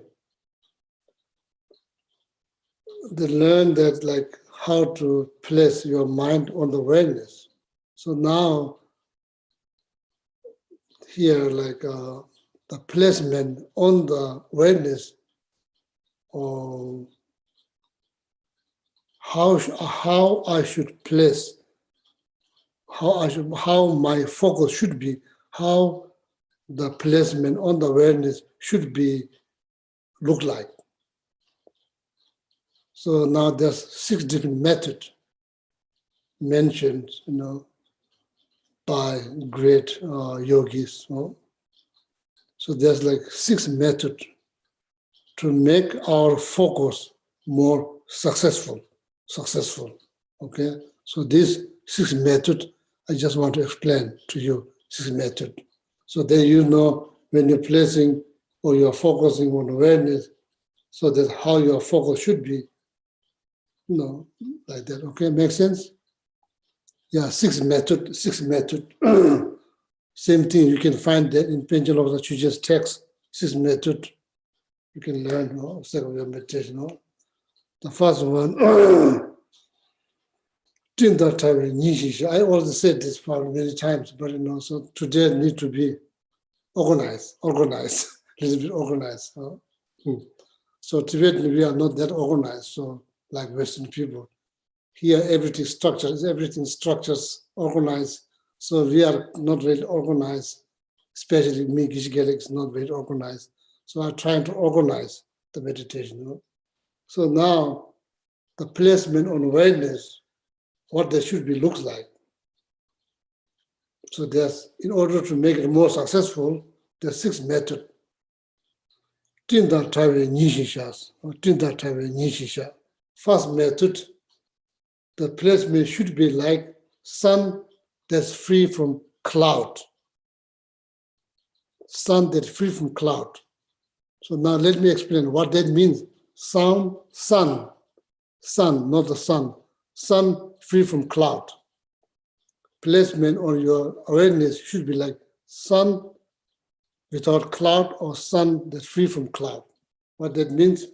S3: they learn that like how to place your mind on the awareness. So now here like the placement on the awareness, or how I should place, how my focus should be, how the placement on the awareness should be look like. So now there's 6 different methods mentioned, by great yogis. So there's like 6 methods to make our focus more successful. Okay. So these 6 methods, I just want to explain to you 6 methods. So then when you're placing or you're focusing on awareness, so that's how your focus should be, like that. Okay, make sense? Yeah, 6 methods. Same thing, you can find that in Pension of the Chuja's text, 6 methods. You can learn second your meditation. The first one, I already said this for many times, but so today need to be organized, a little bit organized. So Tibetan, we are not that organized, so like Western people. Here everything structures, organized. So we are not very organized, especially me, Gishgelek, is not very organized. So I'm trying to organize the meditation. So now the placement on awareness, what they should be looks like. So in order to make it more successful, there's 6 methods. First method, the placement should be like sun that's free from cloud. Sun that's free from cloud. So now let me explain what that means. Sun, not the sun. Sun free from cloud. Placement on your awareness should be like sun without cloud or sun that's free from cloud. What that means?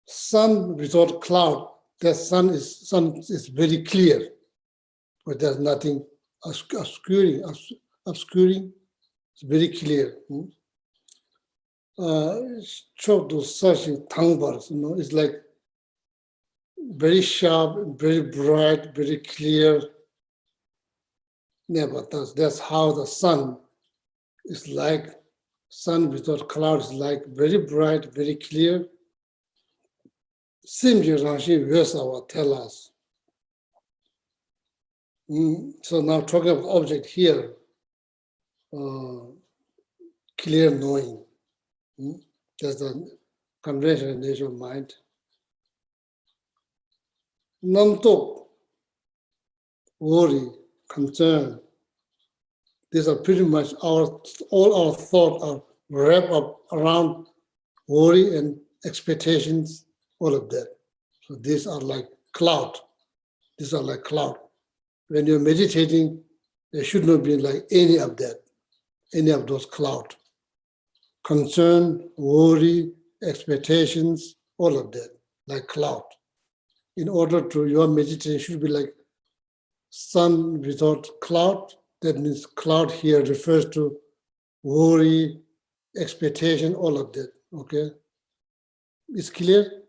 S3: Sun without cloud, that sun is very clear, but there's nothing obscuring. It's very clear. Chodo Sashi Tangbars, it's like very sharp, very bright, very clear. Never does. That's how the sun is like. Sun without clouds is like very bright, very clear. Simply Rashi Vesawa tell us. So now talking about object here, clear knowing. just the conventional nature of mind. Namtok, worry, concern. These are pretty much all our thoughts are wrapped up around worry and expectations, all of that. So these are like cloud. These are like cloud. When you're meditating, there should not be like any of that, any of those clouds. Concern, worry, expectations, all of that, like cloud. In order to, your meditation should be like sun without cloud. That means cloud here refers to worry, expectation, all of that, okay? It's clear?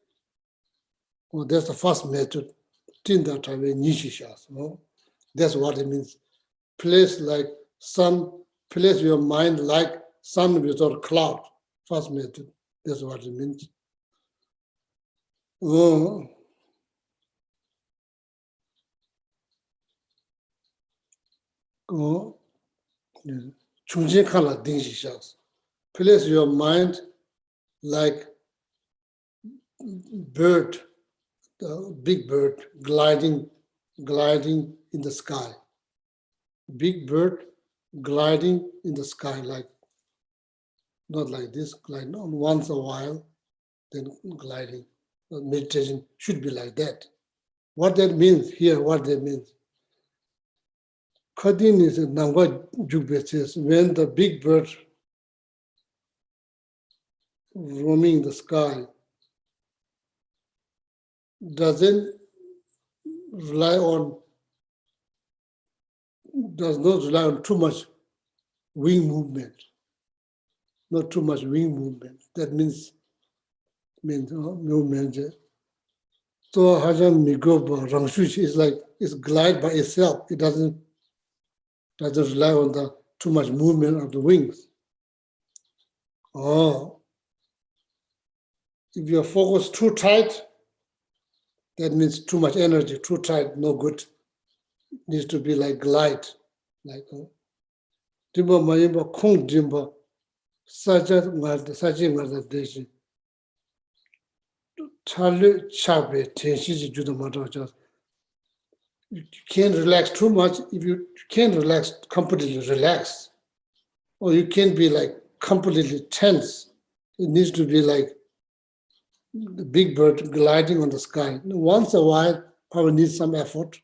S3: Well, that's the first method. That's what it means. Place like sun, place your mind like sun without cloud. First method. That's what it means. Place your mind like bird, the big bird gliding in the sky. Big bird gliding in the sky, like not like this, gliding once a while, then gliding. Meditation should be like that. What that means here, what that means. Khadin is Nangwa Jugbe says, when the big bird roaming the sky does not rely on too much wing movement. Not too much wing movement. That means movement. So Hajam Migoba Rangshuchi is like it's glide by itself. It doesn't rely on the too much movement of the wings. If your focus too tight, that means too much energy, too tight, no good. It needs to be like glide. Like Dimba Mayimba Kung Dimba Sajat Marda Deshi. Charlie Chabe Tenshi Judamadra. You can't relax too much. If you can't relax, completely relax. Or you can't be like completely tense. It needs to be like the big bird gliding on the sky. Once a while, probably needs some effort.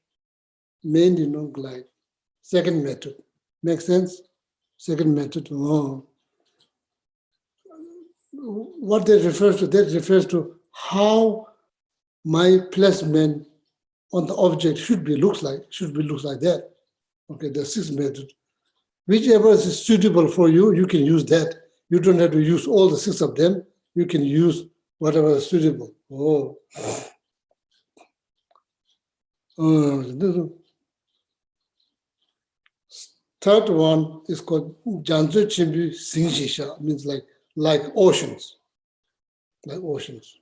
S3: Mainly no glide. Second method. Make sense? Second method. What that refers to how my placement on the object should be looks like that. Okay, the sixth method. Whichever is suitable for you, you can use that. You don't have to use all the six of them. You can use whatever is suitable. Third one is called Janzu Chimbi Singshisha, means like oceans. Like oceans.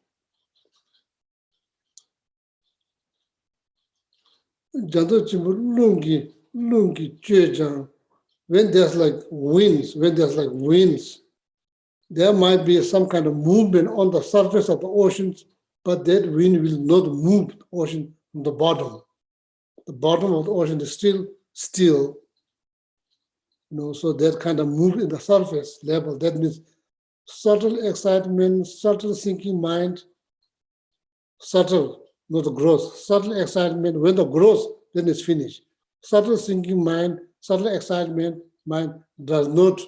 S3: Janzu Chimbi Lungi Juejang. When there's like winds, there might be some kind of movement on the surface of the oceans, but that wind will not move the ocean from the bottom. The bottom of the ocean is still, so that kind of move in the surface level. That means subtle excitement, subtle thinking mind, subtle, not the growth, subtle excitement. When the growth, then it's finished. Subtle thinking mind, subtle excitement mind does not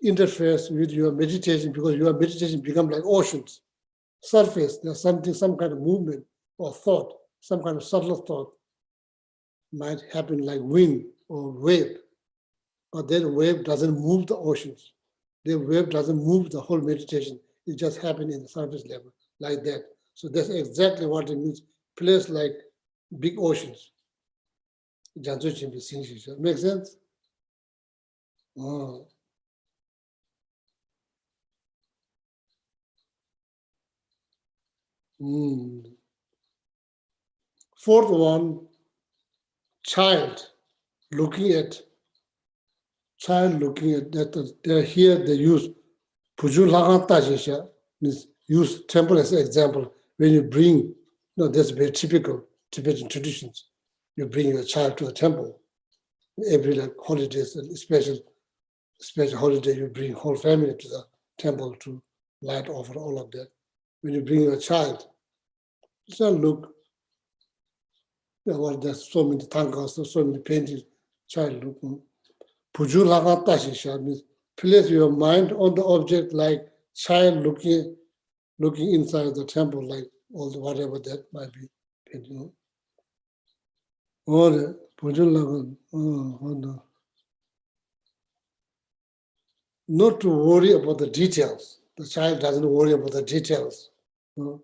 S3: interfere with your meditation because your meditation becomes like oceans. Surface, there's something, some kind of movement or thought, some kind of subtle thought might happen like wind or wave. But that wave doesn't move the oceans. The wave doesn't move the whole meditation. It just happens in the surface level, like that. So that's exactly what it means. Place like big oceans. Make sense? Fourth one, child looking at that. Here they use Puju lagan tajisha means use temple as an example. When you bring, that's very typical Tibetan traditions. You bring your child to the temple. Every like holidays and special holiday, you bring whole family to the temple to light offer all of that. When you bring your child, just look. Well, there's so many tankas, so many paintings. Child look. Puju lagan tajisha means place your mind on the object like child looking inside the temple, like all the whatever that might be. Or not to worry about the details. The child doesn't worry about the details. Good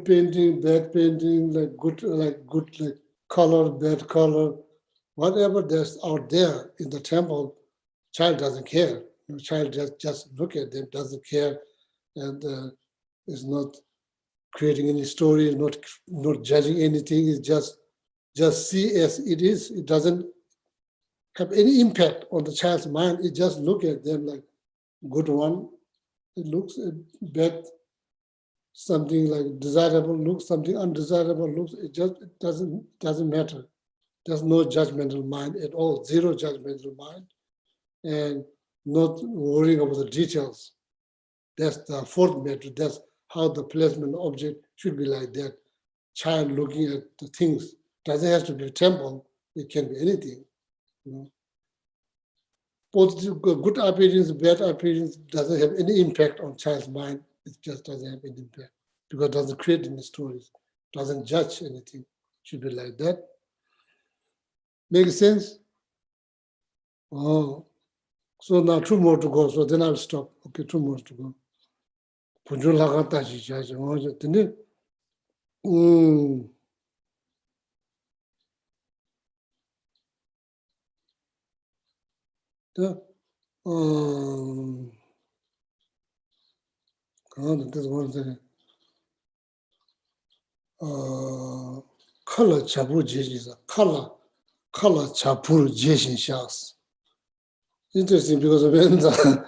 S3: painting, bad painting, like good like color, bad color, whatever there's out there in the temple, child doesn't care. The child just look at them, doesn't care, and is not creating any story, not judging anything. It's just see as it is. It doesn't have any impact on the child's mind. It just look at them like good one. It looks bad. Something like desirable looks, something undesirable looks. It doesn't matter. There's no judgmental mind at all, zero judgmental mind, and not worrying about the details. That's the fourth method. That's how the placement object should be like that. Child looking at the things. Doesn't have to be a temple. It can be anything. Positive, good appearance, bad appearance doesn't have any impact on child's mind. It just doesn't have any impact because it doesn't create any stories, doesn't judge anything. Should be like that. Make sense? Oh, so now 2 more to go. So then I'll stop. Okay, 2 more to go. Punjul lagata shi chaja. There's one thing. Color chabu jeshisa. Color chapur jeshin shas. Interesting because when the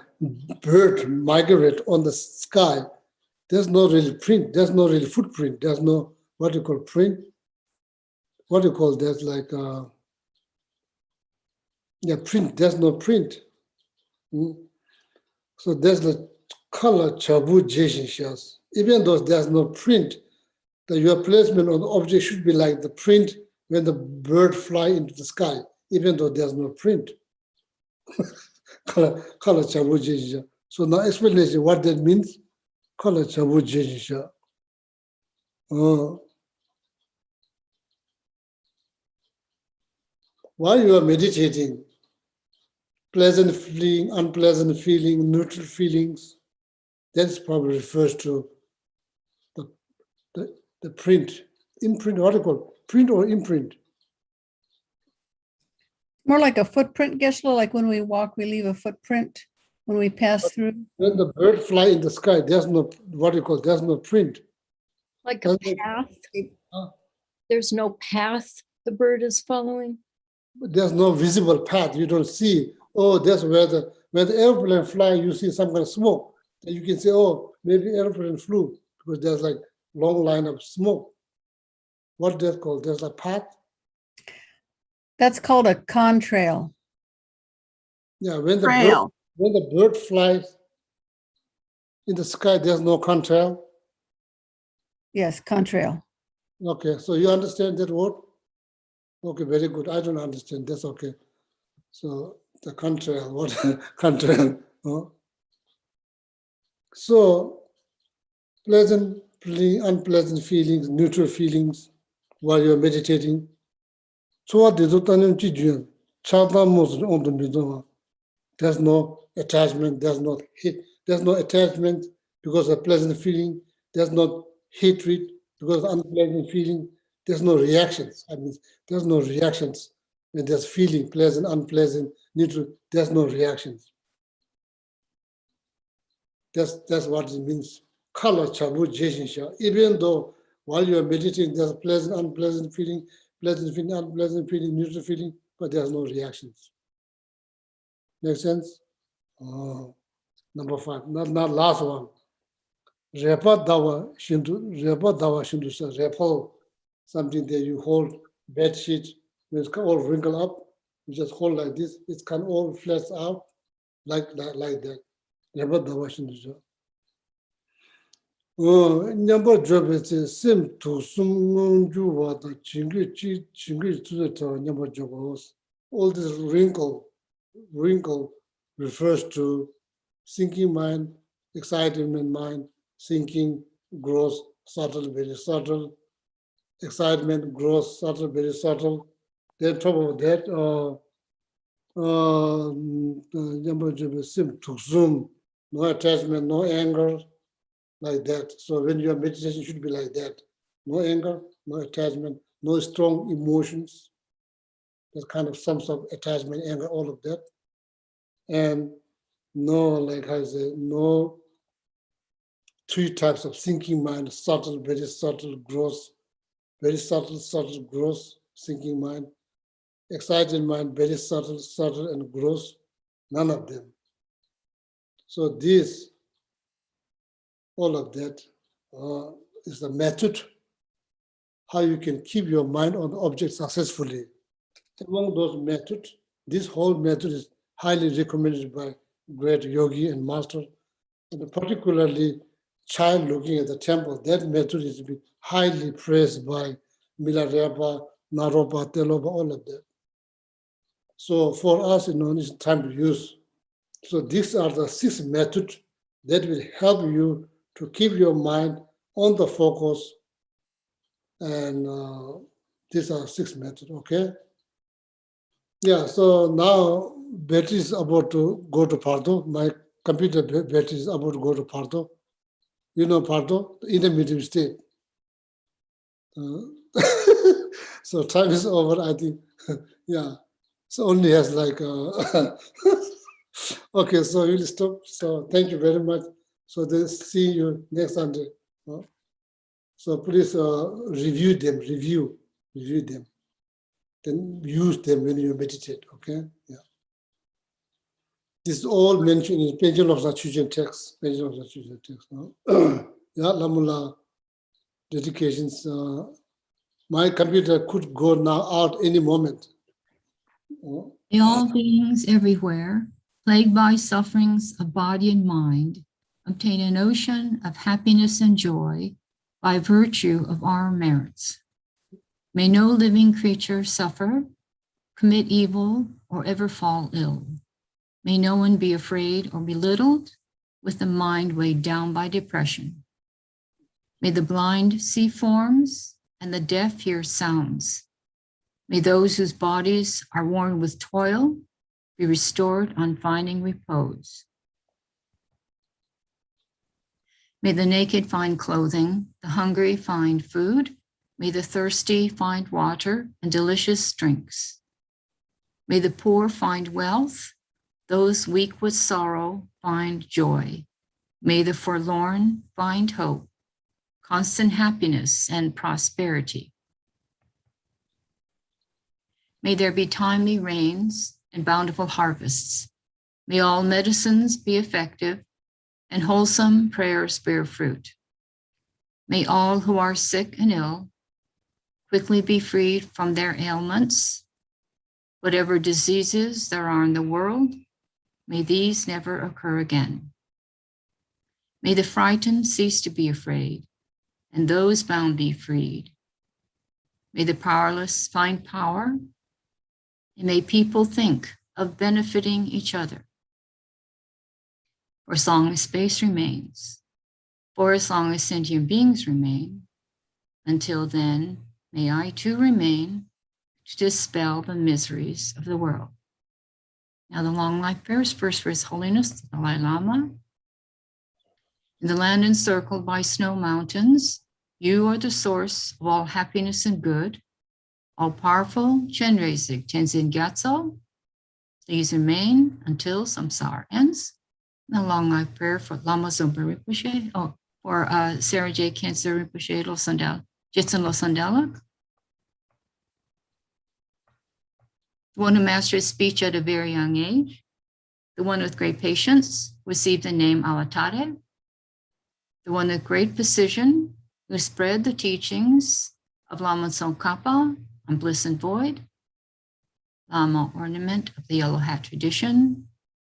S3: bird migrate on the sky, there's no really print, there's no really footprint, there's no what you call print. What you call that like print, there's no print. So there's the color chabu jeshin shas. Even though there's no print, your placement on the object should be like the print when the bird fly into the sky, even though there's no print. Color chabu jeshin. So now explanation what that means. Color chabu jeshin. While you are meditating, pleasant feeling, unpleasant feeling, neutral feelings, that probably refers to the print, imprint, what do you call it? Print or imprint?
S1: More like a footprint, Geshe-la, like when we walk, we leave a footprint when we pass through.
S3: When the bird fly in the sky, there's no, what do you call it? There's no print.
S8: Like a path. There's no path the bird is following.
S3: There's no visible path. You don't see, oh, that's where the airplane fly, you see some kind of smoke. And you can say, oh, maybe airplane flew because there's like long line of smoke. What that's called? There's a path.
S1: That's called a contrail.
S3: Yeah, when
S5: Trail.
S3: the bird flies in the sky, there's no contrail.
S1: Yes, contrail.
S3: Okay, so you understand that word? Okay, very good. I don't understand. That's okay. So the contrail, what contrail? So pleasant, unpleasant feelings, neutral feelings while you're meditating. There's no attachment, there's no hate, there's no attachment because of pleasant feeling, there's no hatred because of unpleasant feeling, there's no reactions. I mean, there's no reactions when there's feeling, pleasant, unpleasant, neutral, there's no reactions. That's what it means. Color chabu jeshin sha. Even though while you are meditating, there's a pleasant, unpleasant feeling, unpleasant feeling, neutral feeling, but there's no reactions. Make sense? Number 5, not last one. Repa dawa shindu sa repo, something that you hold, bed sheet, it's all wrinkled up, you just hold like this, it can all flash out like that. Repa dawa shindu sa. Number job is sim to sum ju wada chingu to number job. All this wrinkle refers to thinking mind, excitement mind, thinking, growth, subtle, very subtle, excitement, growth, subtle, very subtle. Then top of that, number job sim to zoom, no attachment, no anger, like that. So when your meditation should be like that. No anger, no attachment, no strong emotions. That kind of sums up attachment, anger, all of that. And no, like I say, no 3 types of thinking mind, subtle, very subtle, gross, very subtle, gross thinking mind, excited mind, very subtle and gross, none of them. So this, all of that is the method how you can keep your mind on the object successfully. Among those methods, this whole method is highly recommended by great yogi and master, and particularly child looking at the temple. That method is highly praised by Milarepa, Naropa, Telopa, all of that. So for us, it's time to use. So these are the 6 methods that will help you to keep your mind on the focus. And these are 6 methods, okay? Yeah, so now battery is about to go to Pardo. My computer battery is about to go to Pardo. You know Pardo, the intermediate state. So time is over, I think. Yeah, so only has like, okay, so we'll stop. So thank you very much. So then see you next Sunday. So please review them. Then use them when you meditate, okay? Yeah. This is all mentioned in Pension of the Children text. No? Yeah, Lamula dedications. My computer could go now out any moment.
S2: May all beings everywhere, plagued by sufferings of body and mind, obtain an ocean of happiness and joy by virtue of our merits. May no living creature suffer, commit evil, or ever fall ill. May no one be afraid or belittled with the mind weighed down by depression. May the blind see forms and the deaf hear sounds. May those whose bodies are worn with toil be restored on finding repose. May the naked find clothing, the hungry find food, may the thirsty find water and delicious drinks. May the poor find wealth, those weak with sorrow find joy. May the forlorn find hope, constant happiness and prosperity. May there be timely rains and bountiful harvests. May all medicines be effective and wholesome prayers bear fruit. May all who are sick and ill quickly be freed from their ailments. Whatever diseases there are in the world, may these never occur again. May the frightened cease to be afraid, and those bound be freed. May the powerless find power, and may people think of benefiting each other. For as long as space remains, for as long as sentient beings remain, until then, may I too remain to dispel the miseries of the world. Now the long life prayers, first for His Holiness the Dalai Lama. In the land encircled by snow mountains, you are the source of all happiness and good. All-powerful Chenrezig Tenzin Gyatso, please remain until samsara ends. And a long life prayer for Lama Zumpa Rinpoche, for Sarah J. Cancer Rinpoche, Losandal Jitsun Losandela, the one who mastered speech at a very young age, the one with great patience, received the name Alatare, the one with great precision, who spread the teachings of Lama Tsongkhapa on bliss and void, Lama ornament of the yellow hat tradition.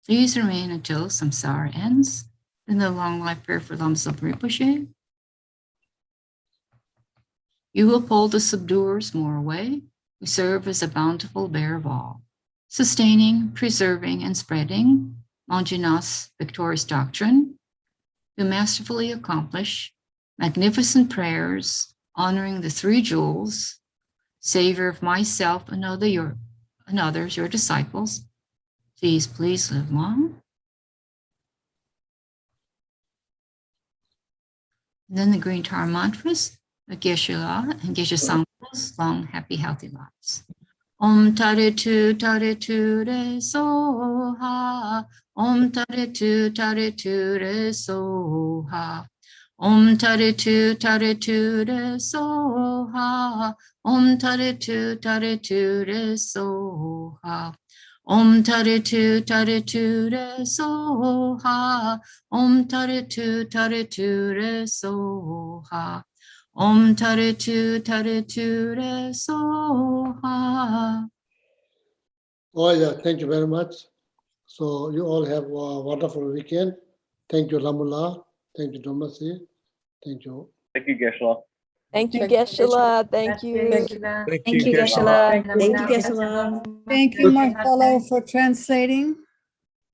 S2: Please remain until samsara ends. In the long life prayer for Lama Zopa Rinpoche. You who uphold the subduers more away, who serve as a bountiful bearer of all, sustaining, preserving, and spreading Manjunath's victorious doctrine, who masterfully accomplish magnificent prayers honoring the three jewels, Savior of myself and others, your disciples. Please live long. And then the green tar mantras, the Geshe-la and Geshe-sangpos, long, happy, healthy lives. Om tare tu re so ha. Om tare tu re so ha. Om tare tu re so ha. Om tare tu re so ha. Om tare tu re so ha. Om tare tu re so ha. Om tare tu re so ha.
S3: Oh, yeah, thank you very much. So you all have a wonderful weekend. Thank you, Lamula. Thank you, Domasi. Thank you.
S7: Thank you, Geshe-la.
S6: Thank you,
S4: Thank you,
S6: Geshe-la. Thank you.
S4: Thank you, Geshe-la.
S1: Thank you, Marcelo, for translating.